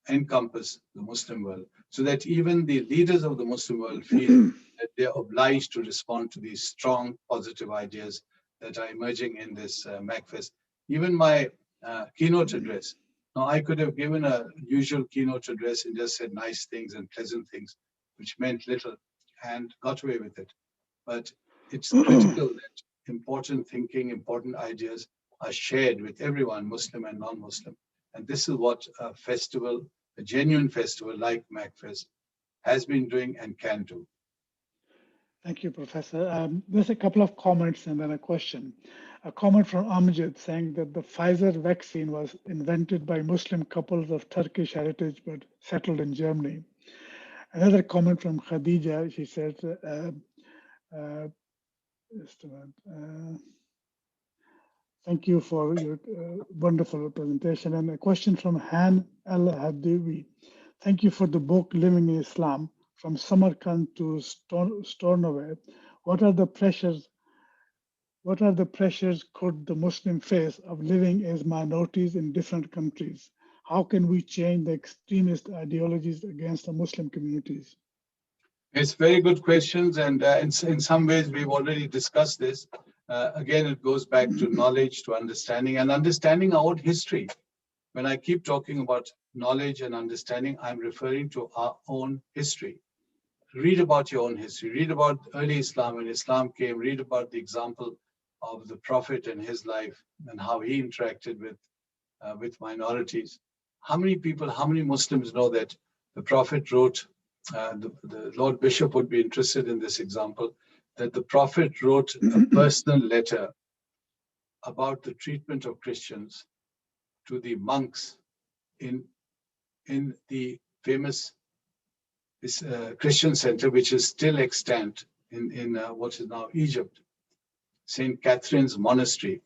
[SPEAKER 9] encompass the Muslim world, so that even the leaders of the Muslim world feel that they're obliged to respond to these strong, positive ideas that are emerging in this MACFEST. Even my keynote address. Now, I could have given a usual keynote address and just said nice things and pleasant things, which meant little, and got away with it. But it's critical that important thinking, important ideas are shared with everyone, Muslim and non-Muslim. And this is what a festival, a genuine festival like MACFEST, has been doing and can do.
[SPEAKER 6] Thank you, Professor. There's a couple of comments and then a question. A comment from Amjad saying that the Pfizer vaccine was invented by Muslim couples of Turkish heritage but settled in Germany. Another comment from Khadija, she said, thank you for your wonderful presentation. And a question from Han Al-Hadiwi. Thank you for the book, Living in Islam, from Samarkand to Stornoway. What are the pressures could the Muslim face of living as minorities in different countries? How can we change the extremist ideologies against the Muslim communities?
[SPEAKER 9] It's very good questions, and in some ways we've already discussed this. Again, it goes back to knowledge, to understanding, and understanding our own history. When I keep talking about knowledge and understanding, I'm referring to our own history. Read about your own history. Read about early Islam, when Islam came. Read about the example of the Prophet and his life and how he interacted with minorities. How many people, how many Muslims know that the Prophet wrote, the Lord Bishop would be interested in this example, that the Prophet wrote a personal letter about the treatment of Christians to the monks in the famous Christian center, which is still extant in what is now Egypt, St. Catherine's Monastery.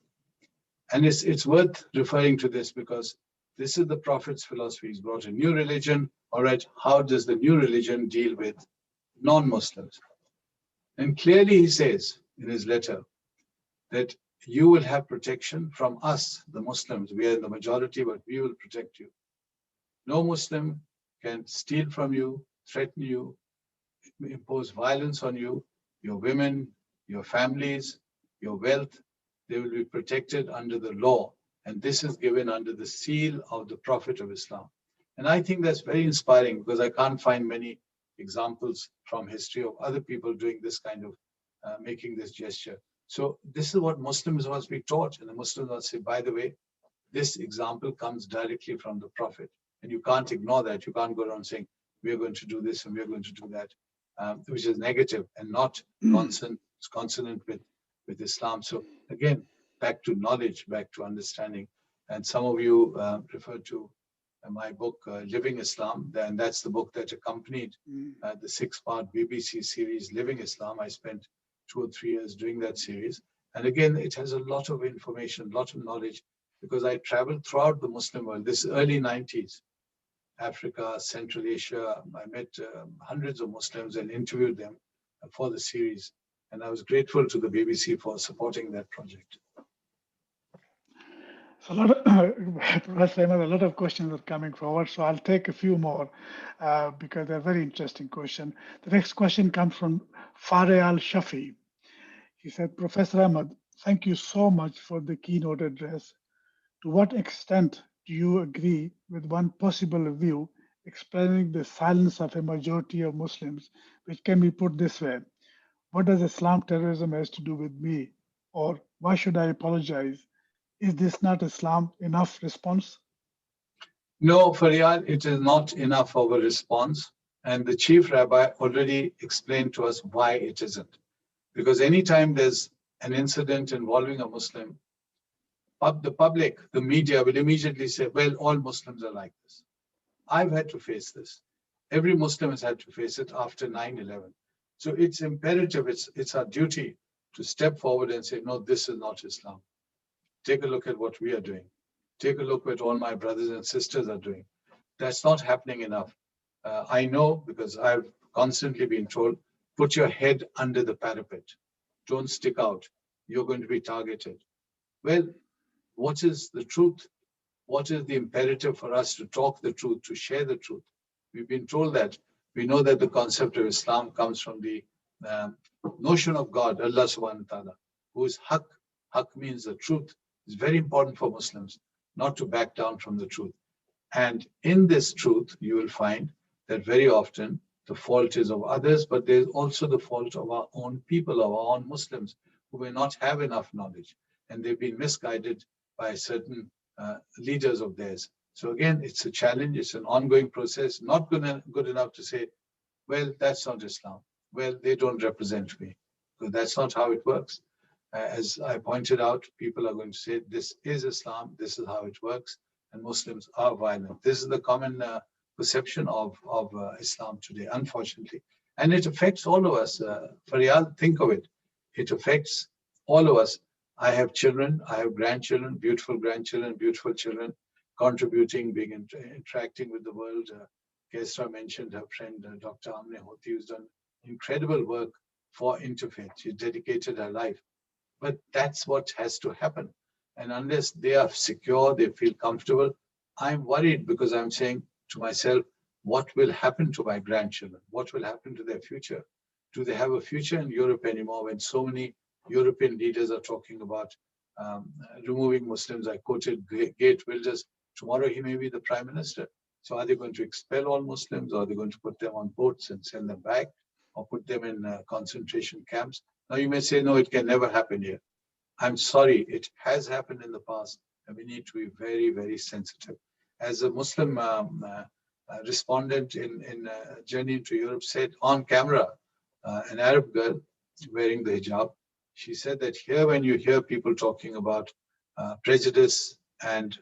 [SPEAKER 9] And it's worth referring to this because this is the Prophet's philosophy. He's brought a new religion. All right, how does the new religion deal with non-Muslims? And clearly he says in his letter that you will have protection from us, the Muslims. We are in the majority, but we will protect you. No Muslim can steal from you, threaten you, impose violence on you, your women, your families, your wealth. They will be protected under the law. And this is given under the seal of the Prophet of Islam. And I think that's very inspiring because I can't find many examples from history of other people doing this kind of making this gesture. So this is what Muslims must be taught. And the Muslims must say, by the way, this example comes directly from the Prophet. And you can't ignore that. You can't go around saying, we are going to do this and we are going to do that, which is negative and not consonant with Islam. So again, back to knowledge, back to understanding. And some of you referred to my book, Living Islam, and that's the book that accompanied the 6-part BBC series, Living Islam. I spent 2 or 3 years doing that series. And again, it has a lot of information, a lot of knowledge, because I traveled throughout the Muslim world, this early 90s, Africa, Central Asia. I met hundreds of Muslims and interviewed them for the series. And I was grateful to the BBC for supporting that project.
[SPEAKER 6] So Professor Ahmed, a lot of questions are coming forward, so I'll take a few more because they're very interesting questions. The next question comes from Fareh Al-Shafi. He said, Professor Ahmed, thank you so much for the keynote address. To what extent do you agree with one possible view explaining the silence of a majority of Muslims which can be put this way: what does Islam terrorism has to do with me? Or why should I apologize? Is this not Islam enough response?
[SPEAKER 9] No, Faryad, it is not enough of a response. And the chief rabbi already explained to us why it isn't. Because anytime there's an incident involving a Muslim, the public, the media will immediately say, well, all Muslims are like this. I've had to face this. Every Muslim has had to face it after 9/11. So it's imperative, it's our duty to step forward and say, no, this is not Islam. Take a look at what we are doing. Take a look at what all my brothers and sisters are doing. That's not happening enough. I know, because I've constantly been told, put your head under the parapet. Don't stick out. You're going to be targeted. Well, what is the truth? What is the imperative for us to talk the truth, to share the truth? We've been told that. We know that the concept of Islam comes from the notion of God, Allah subhanahu wa ta'ala, who is haq. Haq means the truth. It's very important for Muslims not to back down from the truth. And in this truth, you will find that very often the fault is of others, but there's also the fault of our own people, of our own Muslims, who may not have enough knowledge, and they've been misguided by certain leaders of theirs. So again, it's a challenge, it's an ongoing process, not good enough to say, well, that's not Islam. Well, they don't represent me. So that's not how it works. As I pointed out, people are going to say, this is Islam, this is how it works, and Muslims are violent. This is the common perception of Islam today, unfortunately. And it affects all of us. Faryad, think of it. It affects all of us. I have children, I have grandchildren, beautiful children, contributing, interacting with the world. Kesra mentioned her friend, Dr. Ahmed OBE, who's done incredible work for interfaith. She dedicated her life. But that's what has to happen. And unless they are secure, they feel comfortable, I'm worried, because I'm saying to myself, what will happen to my grandchildren? What will happen to their future? Do they have a future in Europe anymore when so many European leaders are talking about removing Muslims? I quoted Geert Wilders. Tomorrow he may be the prime minister. So are they going to expel all Muslims, or are they going to put them on boats and send them back, or put them in concentration camps? Now you may say, no, it can never happen here. I'm sorry, it has happened in the past, and we need to be very, very sensitive. As a Muslim respondent in Journey into Europe said on camera, an Arab girl wearing the hijab, she said that here, when you hear people talking about prejudice and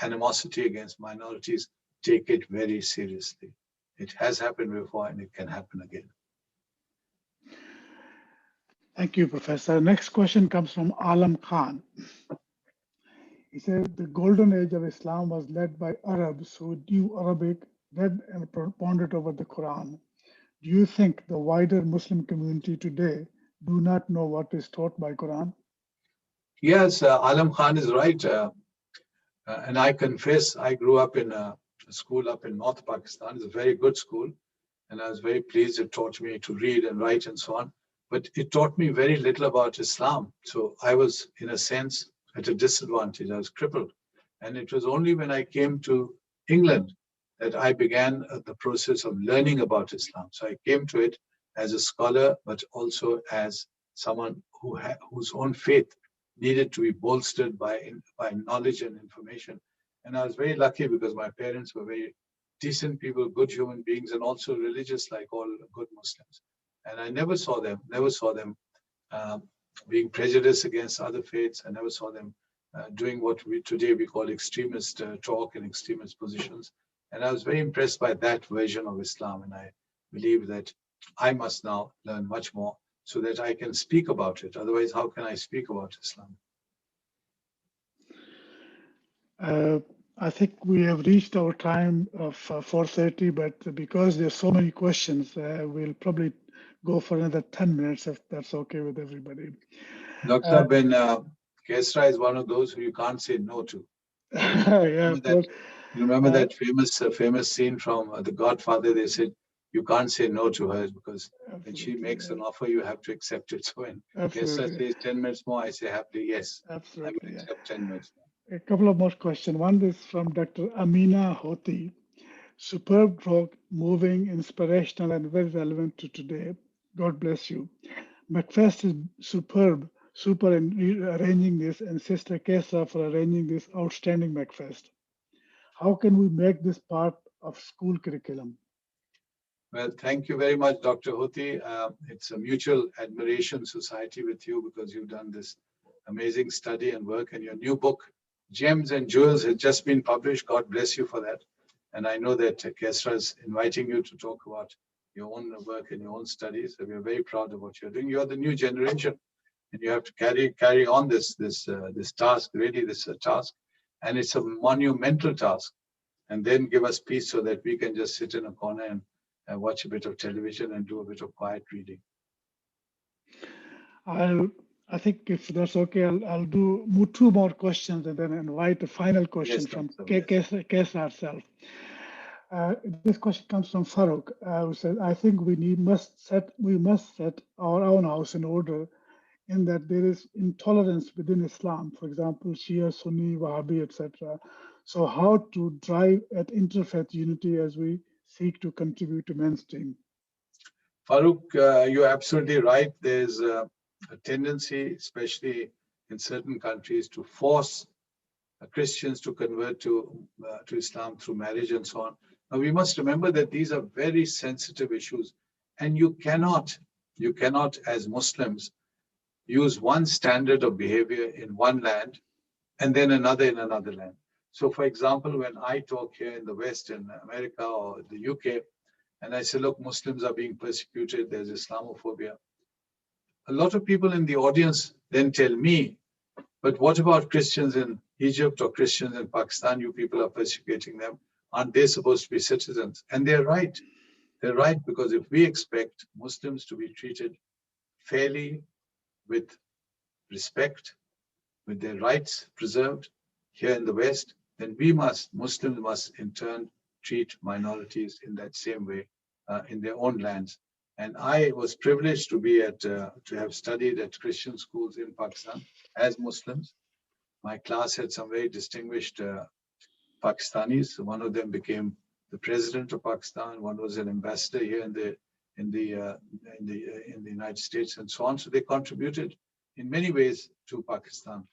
[SPEAKER 9] animosity against minorities, take it very seriously. It has happened before, and it can happen again.
[SPEAKER 6] Thank you, Professor. Next question comes from Alam Khan. He said, the golden age of Islam was led by Arabs who knew Arabic, read and pondered over the Quran. Do you think the wider Muslim community today do not know what is taught by Quran?
[SPEAKER 9] Yes, Alam Khan is right. And I confess, I grew up in a school up in North Pakistan. It's a very good school. And I was very pleased. It taught me to read and write and so on. But it taught me very little about Islam. So I was, in a sense, at a disadvantage. I was crippled. And it was only when I came to England that I began the process of learning about Islam. So I came to it as a scholar, but also as someone whose own faith needed to be bolstered by knowledge and information. And I was very lucky because my parents were very decent people, good human beings, and also religious like all good Muslims. And I never saw them being prejudiced against other faiths. I never saw them doing what today we call extremist talk and extremist positions. And I was very impressed by that version of Islam. And I believe that I must now learn much more so that I can speak about it. Otherwise, how can I speak about Islam?
[SPEAKER 6] I think we have reached our time of 4:30, but because there's so many questions, we'll probably go for another 10 minutes if that's okay with everybody.
[SPEAKER 9] Dr. Ben Kesra is one of those who you can't say no to.
[SPEAKER 6] Yeah,
[SPEAKER 9] remember that famous scene from The Godfather? They said, you can't say no to her because when she makes an offer, you have to accept it. So when Kesra says 10 minutes more, I say happily, yes,
[SPEAKER 6] absolutely,
[SPEAKER 9] I will accept 10 minutes more.
[SPEAKER 6] A couple of more questions. One is from Dr. Amina Hoti. Superb talk, moving, inspirational, and very relevant to today. God bless you. MACFEST is superb, super in arranging this, and Sister Kesra for arranging this outstanding MACFEST. How can we make this part of school curriculum?
[SPEAKER 9] Well, thank you very much, Dr. Hoti. It's a mutual admiration society with you because you've done this amazing study and work, and your new book, Gems and Jewels, has just been published. God bless you for that. And I know that Kesra is inviting you to talk about your own work and your own studies. So we're very proud of what you're doing. You're the new generation, and you have to carry on this task, really this task. And it's a monumental task. And then give us peace so that we can just sit in a corner and watch a bit of television and do a bit of quiet reading.
[SPEAKER 6] I think if that's okay, I'll do two more questions and then invite a final question from Kesra herself. This question comes from Farouk, who says, I think we must set our own house in order, in that there is intolerance within Islam, for example, Shia, Sunni, Wahhabi, etc. So how to drive at interfaith unity as we seek to contribute to mainstream?
[SPEAKER 9] Farouk, you're absolutely right. There's a tendency, especially in certain countries, to force Christians to convert to Islam through marriage and so on. Now, we must remember that these are very sensitive issues, and you cannot, as Muslims, use one standard of behavior in one land and then another in another land. So, for example, when I talk here in the West, in America or the UK, and I say, look, Muslims are being persecuted, there's Islamophobia. A lot of people in the audience then tell me, but what about Christians in Egypt or Christians in Pakistan? You people are persecuting them. Aren't they supposed to be citizens? And they're right. They're right, because if we expect Muslims to be treated fairly, with respect, with their rights preserved here in the West, then Muslims must in turn treat minorities in that same way in their own lands. And I was privileged to have studied at Christian schools in Pakistan as Muslims. My class had some very distinguished Pakistanis. One of them became the president of Pakistan. One was an ambassador here in the United States, and so on. So they contributed in many ways to Pakistan.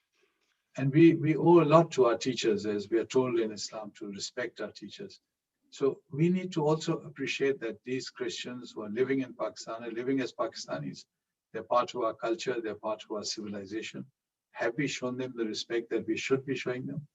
[SPEAKER 9] And we owe a lot to our teachers, as we are told in Islam, to respect our teachers. So we need to also appreciate that these Christians who are living in Pakistan are living as Pakistanis. They're part of our culture, they're part of our civilization. Have we shown them the respect that we should be showing them?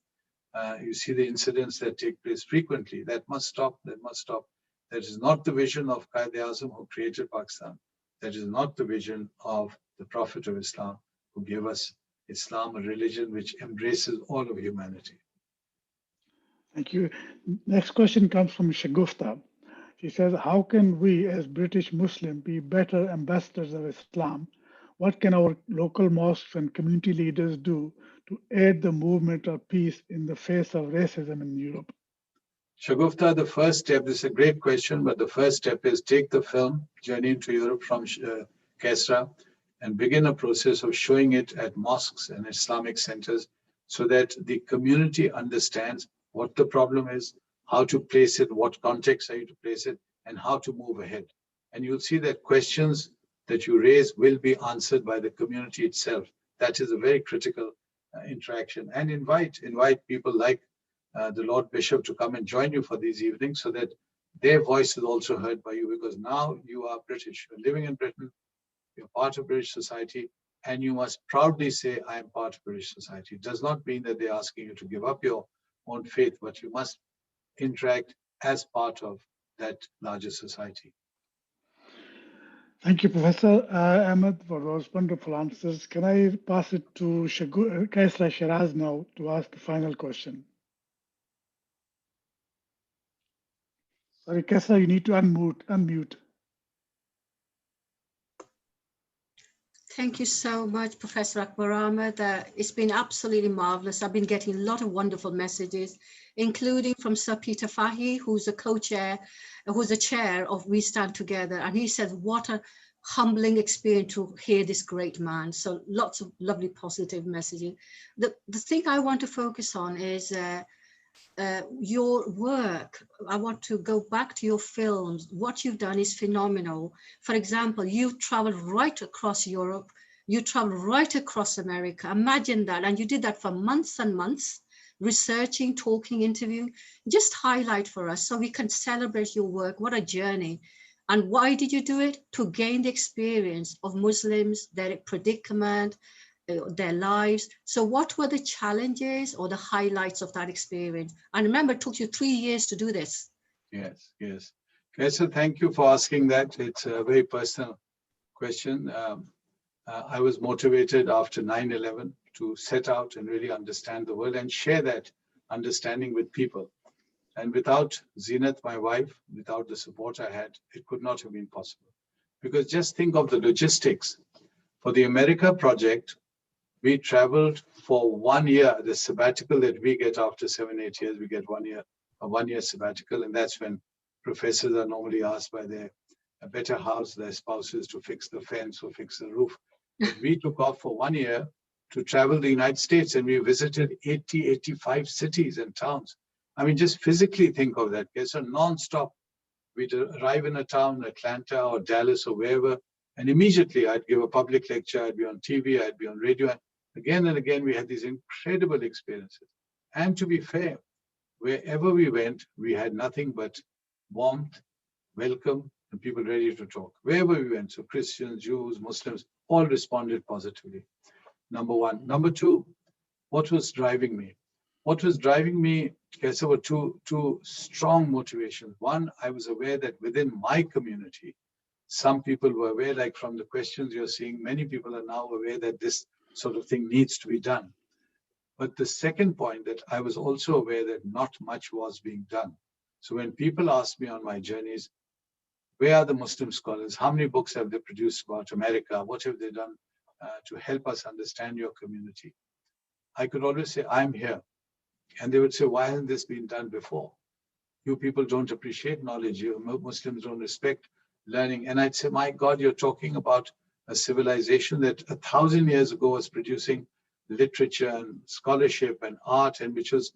[SPEAKER 9] You see the incidents that take place frequently. That must stop, that must stop. That is not the vision of Quaid-e-Azam, who created Pakistan. That is not the vision of the Prophet of Islam, who gave us Islam, a religion which embraces all of humanity.
[SPEAKER 6] Thank you. Next question comes from Shagufta. She says, how can we as British Muslims be better ambassadors of Islam? What can our local mosques and community leaders do to aid the movement of peace in the face of racism in Europe?
[SPEAKER 9] Shagufta, the first step, this is a great question, but the first step is take the film Journey into Europe from Kesra and begin a process of showing it at mosques and Islamic centers so that the community understands what the problem is, how to place it, what context are you to place it, and how to move ahead. And you'll see that questions that you raise will be answered by the community itself. That is a very critical interaction. And invite people like the Lord Bishop to come and join you for these evenings so that their voice is also heard by you, because now you are British, you're living in Britain, you're part of British society, and you must proudly say, I am part of British society. It does not mean that they're asking you to give up your own faith, but you must interact as part of that larger society.
[SPEAKER 6] Thank you, Professor Ahmed, for those wonderful answers. Can I pass it to Kesra Shiraz now to ask the final question? Sorry, Kesra, you need to unmute.
[SPEAKER 8] Thank you so much, Professor Akbar Ahmed. It's been absolutely marvelous. I've been getting a lot of wonderful messages, including from Sir Peter Fahy, who's a co-chair, who's a chair of We Stand Together. And he said, what a humbling experience to hear this great man. So lots of lovely positive messaging. The thing I want to focus on is your work, I want to go back to your films. What you've done is phenomenal. For example, you traveled right across Europe, you traveled right across America. Imagine that. And you did that for months and months, researching, talking, interviewing. Just highlight for us so we can celebrate your work. What a journey. And why did you do it? To gain the experience of Muslims, their predicament, their lives. So what were the challenges or the highlights of that experience? And remember, it took you 3 years to do this.
[SPEAKER 9] Yes, yes. Okay, so thank you for asking that. It's a very personal question. I was motivated after 9/11 to set out and really understand the world and share that understanding with people. And without Zinat, my wife, without the support I had, it could not have been possible. Because just think of the logistics. For the America project, we traveled for 1 year, the sabbatical that we get after 7-8 years, we get 1 year, a 1 year sabbatical. And that's when professors are normally asked by their better halves, their spouses, to fix the fence or fix the roof. But we took off for 1 year to travel the United States, and we visited 80, 85 cities and towns. I mean, just physically think of that. Okay? So non-stop, we'd arrive in a town, Atlanta or Dallas or wherever, and immediately I'd give a public lecture, I'd be on TV, I'd be on radio. And again and again, we had these incredible experiences. And to be fair, wherever we went, we had nothing but warmth, welcome, and people ready to talk. Wherever we went, so Christians, Jews, Muslims, all responded positively. Number one. Number two, what was driving me? What was driving me, there were two strong motivations. One, I was aware that within my community, some people were aware, like from the questions you're seeing, many people are now aware that this sort of thing needs to be done. But the second point, that I was also aware that not much was being done. So when people ask me on my journeys, where are the Muslim scholars? How many books have they produced about America? What have they done to help us understand your community? I could always say, I'm here. And they would say, why hasn't this been done before? You people don't appreciate knowledge. You Muslims don't respect learning. And I'd say, my God, you're talking about a civilization that 1,000 years ago was producing literature and scholarship and art, and which was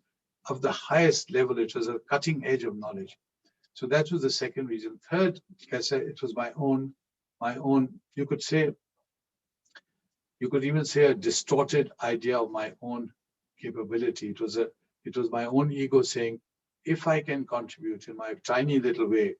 [SPEAKER 9] of the highest level. It was a cutting edge of knowledge. So that was the second reason. Third, like I said, it was my own, you could say, you could even say a distorted idea of my own capability. It was my own ego saying, if I can contribute in my tiny little way,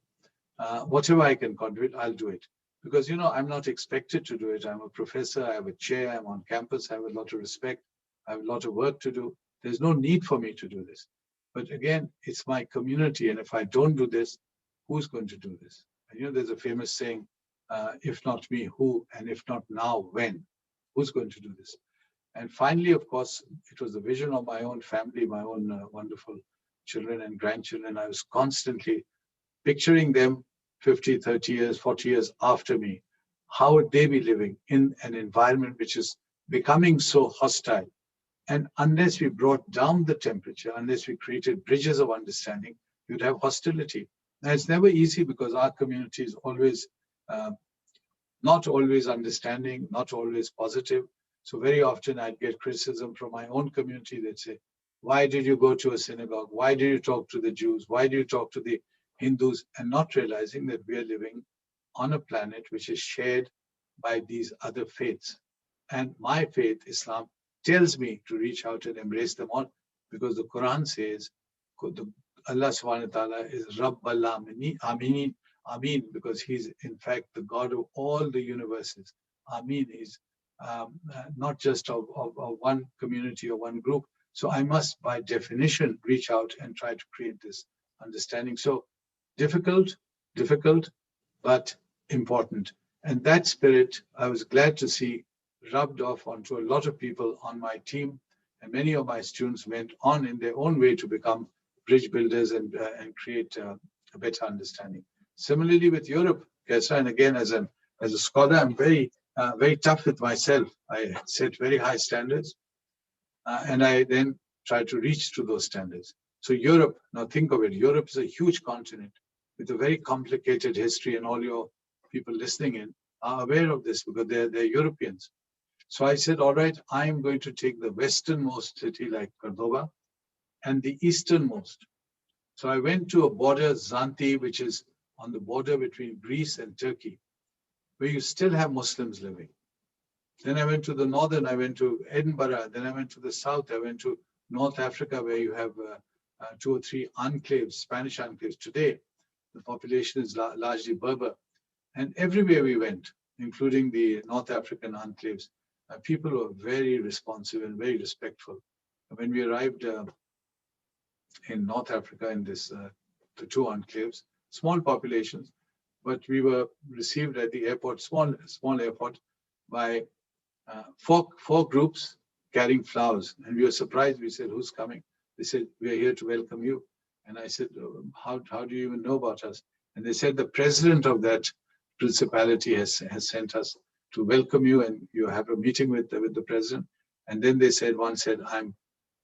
[SPEAKER 9] whatever I can contribute, I'll do it. Because, you know, I'm not expected to do it. I'm a professor, I have a chair, I'm on campus, I have a lot of respect, I have a lot of work to do. There's no need for me to do this. But again, it's my community. And if I don't do this, who's going to do this? And you know, there's a famous saying, if not me, who? And if not now, when? Who's going to do this? And finally, of course, it was the vision of my own family, my own wonderful children and grandchildren. I was constantly picturing them 50, 30 years, 40 years after me. How would they be living in an environment which is becoming so hostile? And unless we brought down the temperature, unless we created bridges of understanding, you'd have hostility. Now, it's never easy because our community is always not always understanding, not always positive. So very often I'd get criticism from my own community. They'd say, why did you go to a synagogue? Why did you talk to the Jews? Why do you talk to the Hindus? And not realizing that we are living on a planet which is shared by these other faiths. And my faith, Islam, tells me to reach out and embrace them all, because the Quran says, Allah subhanahu wa ta'ala is Rabbal Ameen, Ameen, because he's in fact the God of all the universes. Ameen is not just of one community or one group. So I must, by definition, reach out and try to create this understanding. So difficult, but important. And that spirit, I was glad to see rubbed off onto a lot of people on my team. And many of my students went on in their own way to become bridge builders and create a better understanding. Similarly with Europe, and again, as a scholar, I'm very tough with myself. I set very high standards, and I then try to reach to those standards. So Europe, now think of it, Europe is a huge continent with a very complicated history, and all your people listening in are aware of this because they're Europeans. So I said, all right, I'm going to take the westernmost city like Cordoba and the easternmost. So I went to a border, Zanti, which is on the border between Greece and Turkey, where you still have Muslims living. Then I went to the northern, I went to Edinburgh, then I went to the south, I went to North Africa, where you have 2 or 3 enclaves, Spanish enclaves. Today, the population is largely Berber. And everywhere we went, including the North African enclaves, people were very responsive and very respectful. When we arrived in North Africa in the 2 enclaves, small populations, but we were received at the airport, small airport, by 4 groups carrying flowers. And we were surprised. We said, "Who's coming?" They said, "We are here to welcome you." And I said, how do you even know about us? And they said, "The president of that principality has sent us to welcome you, and you have a meeting with the president." And then they said, one said, "I'm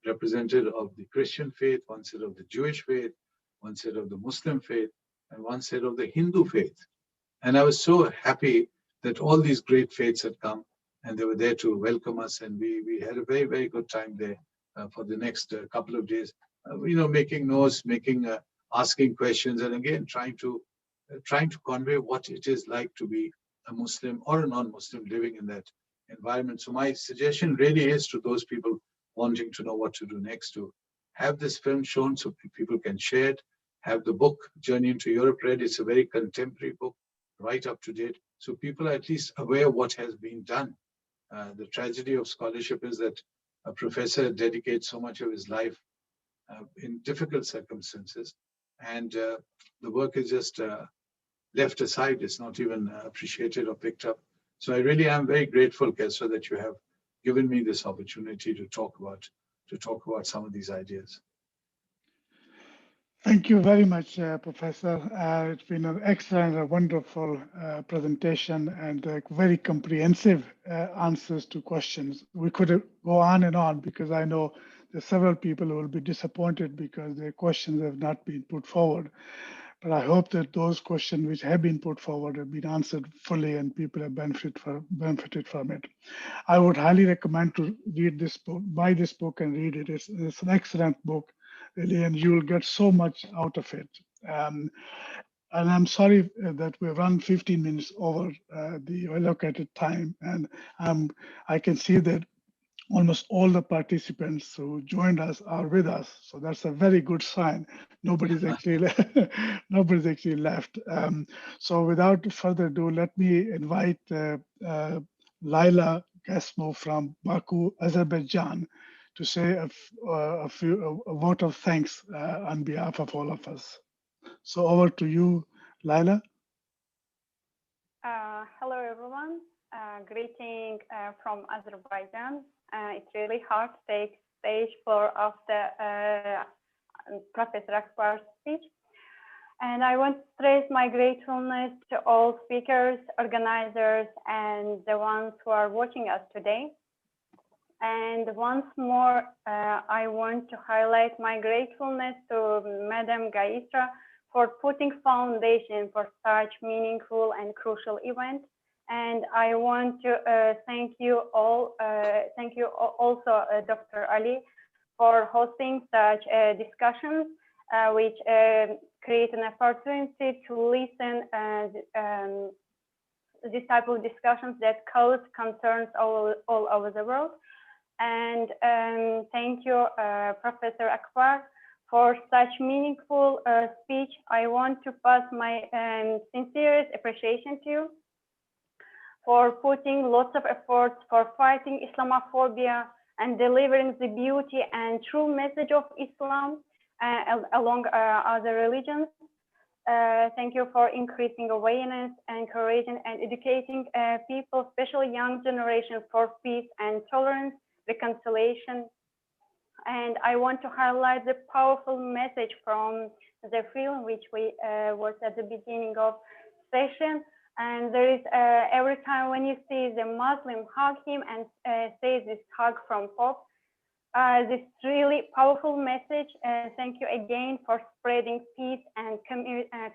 [SPEAKER 9] representative of the Christian faith," one said of the Jewish faith, one said of the Muslim faith, and one said of the Hindu faith. And I was so happy that all these great faiths had come and they were there to welcome us. And we had a very, very good time there for the next couple of days, making notes, asking questions, and again, trying to convey what it is like to be a Muslim or a non-Muslim living in that environment. So my suggestion really is to those people wanting to know what to do next, to have this film shown so people can share it, have the book Journey into Europe read. It's a very contemporary book, right up to date. So people are at least aware of what has been done. The tragedy of scholarship is that a professor dedicates so much of his life in difficult circumstances, and the work is just left aside. It's not even appreciated or picked up. So I really am very grateful, Kesra, that you have given me this opportunity to talk about some of these ideas.
[SPEAKER 6] Thank you very much, Professor. It's been an excellent, wonderful presentation and very comprehensive answers to questions. We could go on and on because I know there's several people who will be disappointed because their questions have not been put forward. But I hope that those questions which have been put forward have been answered fully and people have benefited from it. I would highly recommend to read this book, buy this book and read it. It's an excellent book, really, and you will get so much out of it. And I'm sorry that we run 15 minutes over the allocated time, and I can see that almost all the participants who joined us are with us, so that's a very good sign. Nobody's actually left. So without further ado, let me invite Laila Gasmo from Baku, Azerbaijan, to say a vote of thanks on behalf of all of us. So over to you, Laila.
[SPEAKER 10] Hello, everyone. Greeting from Azerbaijan. It's really hard to take stage after Professor Akbar's speech. And I want to stress my gratefulness to all speakers, organizers, and the ones who are watching us today. And once more, I want to highlight my gratefulness to Madam Gaisra for putting foundation for such meaningful and crucial event. And I want to thank you all. Thank you also, Dr. Ali, for hosting such discussions, which create an opportunity to listen this type of discussions that cause concerns all over the world. And thank you, Professor Akbar, for such meaningful speech. I want to pass my sincerest appreciation to you for putting lots of efforts for fighting Islamophobia and delivering the beauty and true message of Islam along other religions. Thank you for increasing awareness, encouraging and educating people, especially young generation, for peace and tolerance, reconciliation. And I want to highlight the powerful message from the film, which we was at the beginning of session. And there is every time when you see the Muslim hug him and say this hug from Pope, this really powerful message. Thank you again for spreading peace and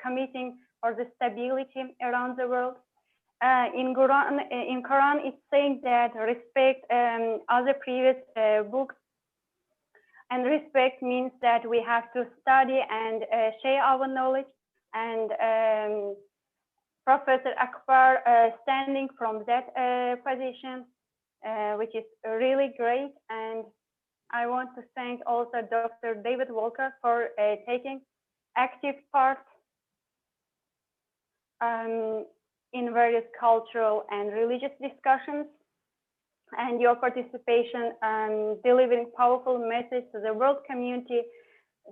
[SPEAKER 10] committing for the stability around the world. In Quran, it's saying that respect other previous books And respect means that we have to study and share our knowledge. And Professor Akbar standing from that position, which is really great. And I want to thank also Dr. David Walker for taking active part in various cultural and religious discussions, and your participation delivering powerful message to the world community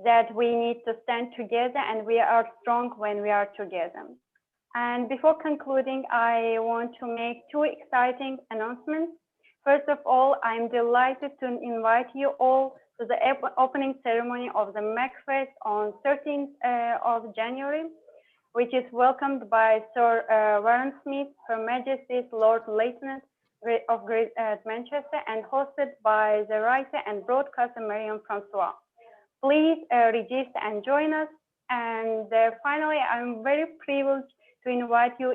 [SPEAKER 10] that we need to stand together and we are strong when we are together. And before concluding, I want to make two exciting announcements. First of all, I'm delighted to invite you all to the opening ceremony of the MACFEST on 13th of January, which is welcomed by Sir Warren Smith, Her Majesty's Lord Lieutenant of Great Manchester, and hosted by the writer and broadcaster Mariam Francois. Please register and join us. And finally, I'm very privileged to invite you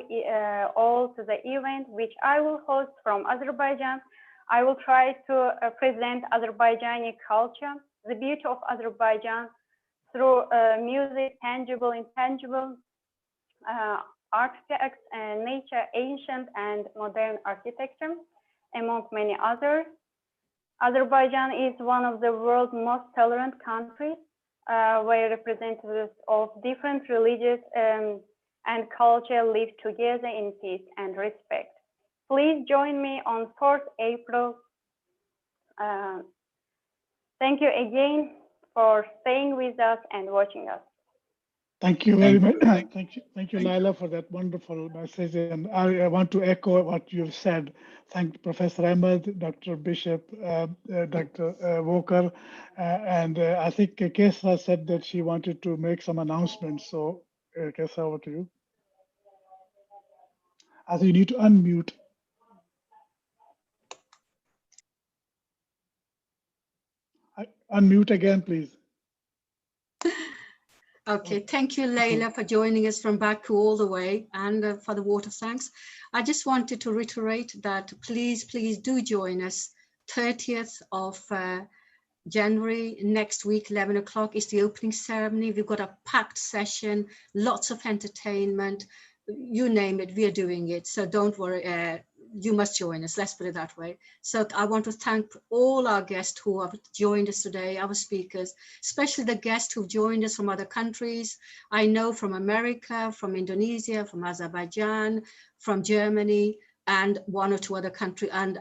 [SPEAKER 10] all to the event, which I will host from Azerbaijan. I will try to present Azerbaijani culture, the beauty of Azerbaijan through music, tangible, intangible, artifacts, and nature, ancient and modern architecture, among many others. Azerbaijan is one of the world's most tolerant countries, where representatives of different religions and culture live together in peace and respect. Please join me on 4th April. Thank you again for staying with us and watching us.
[SPEAKER 6] Thank you very much. Thank you, Laila, for that wonderful message. And I want to echo what you've said. Thank Professor Ahmed, Dr. Bishop, Dr. Walker. And I think Kesra said that she wanted to make some announcements. So Kesra, over to you. I think you need to unmute. Unmute again, please.
[SPEAKER 8] Okay, thank you, Leila, for joining us from Baku all the way, and for the vote of thanks. I just wanted to reiterate that please do join us. 30th of January, next week, 11 o'clock is the opening ceremony. We've got a packed session, lots of entertainment, you name it, we are doing it. So don't worry, you must join us, let's put it that way. So I want to thank all our guests who have joined us today, our speakers, especially the guests who've joined us from other countries. I know from America, from Indonesia, from Azerbaijan, from Germany, and one or two other countries, and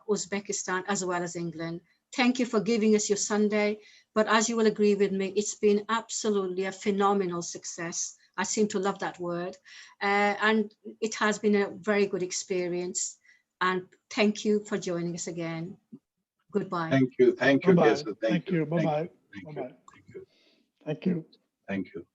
[SPEAKER 8] Uzbekistan, as well as England. Thank you for giving us your Sunday. But as you will agree with me, it's been absolutely a phenomenal success. I seem to love that word. And it has been a very good experience. And thank you for joining us again. Goodbye.
[SPEAKER 9] Thank you. Thank you.
[SPEAKER 6] Bye-bye.
[SPEAKER 9] Yes,
[SPEAKER 6] Thank you. Bye-bye.
[SPEAKER 9] Thank you.
[SPEAKER 6] Thank you.
[SPEAKER 9] Thank you.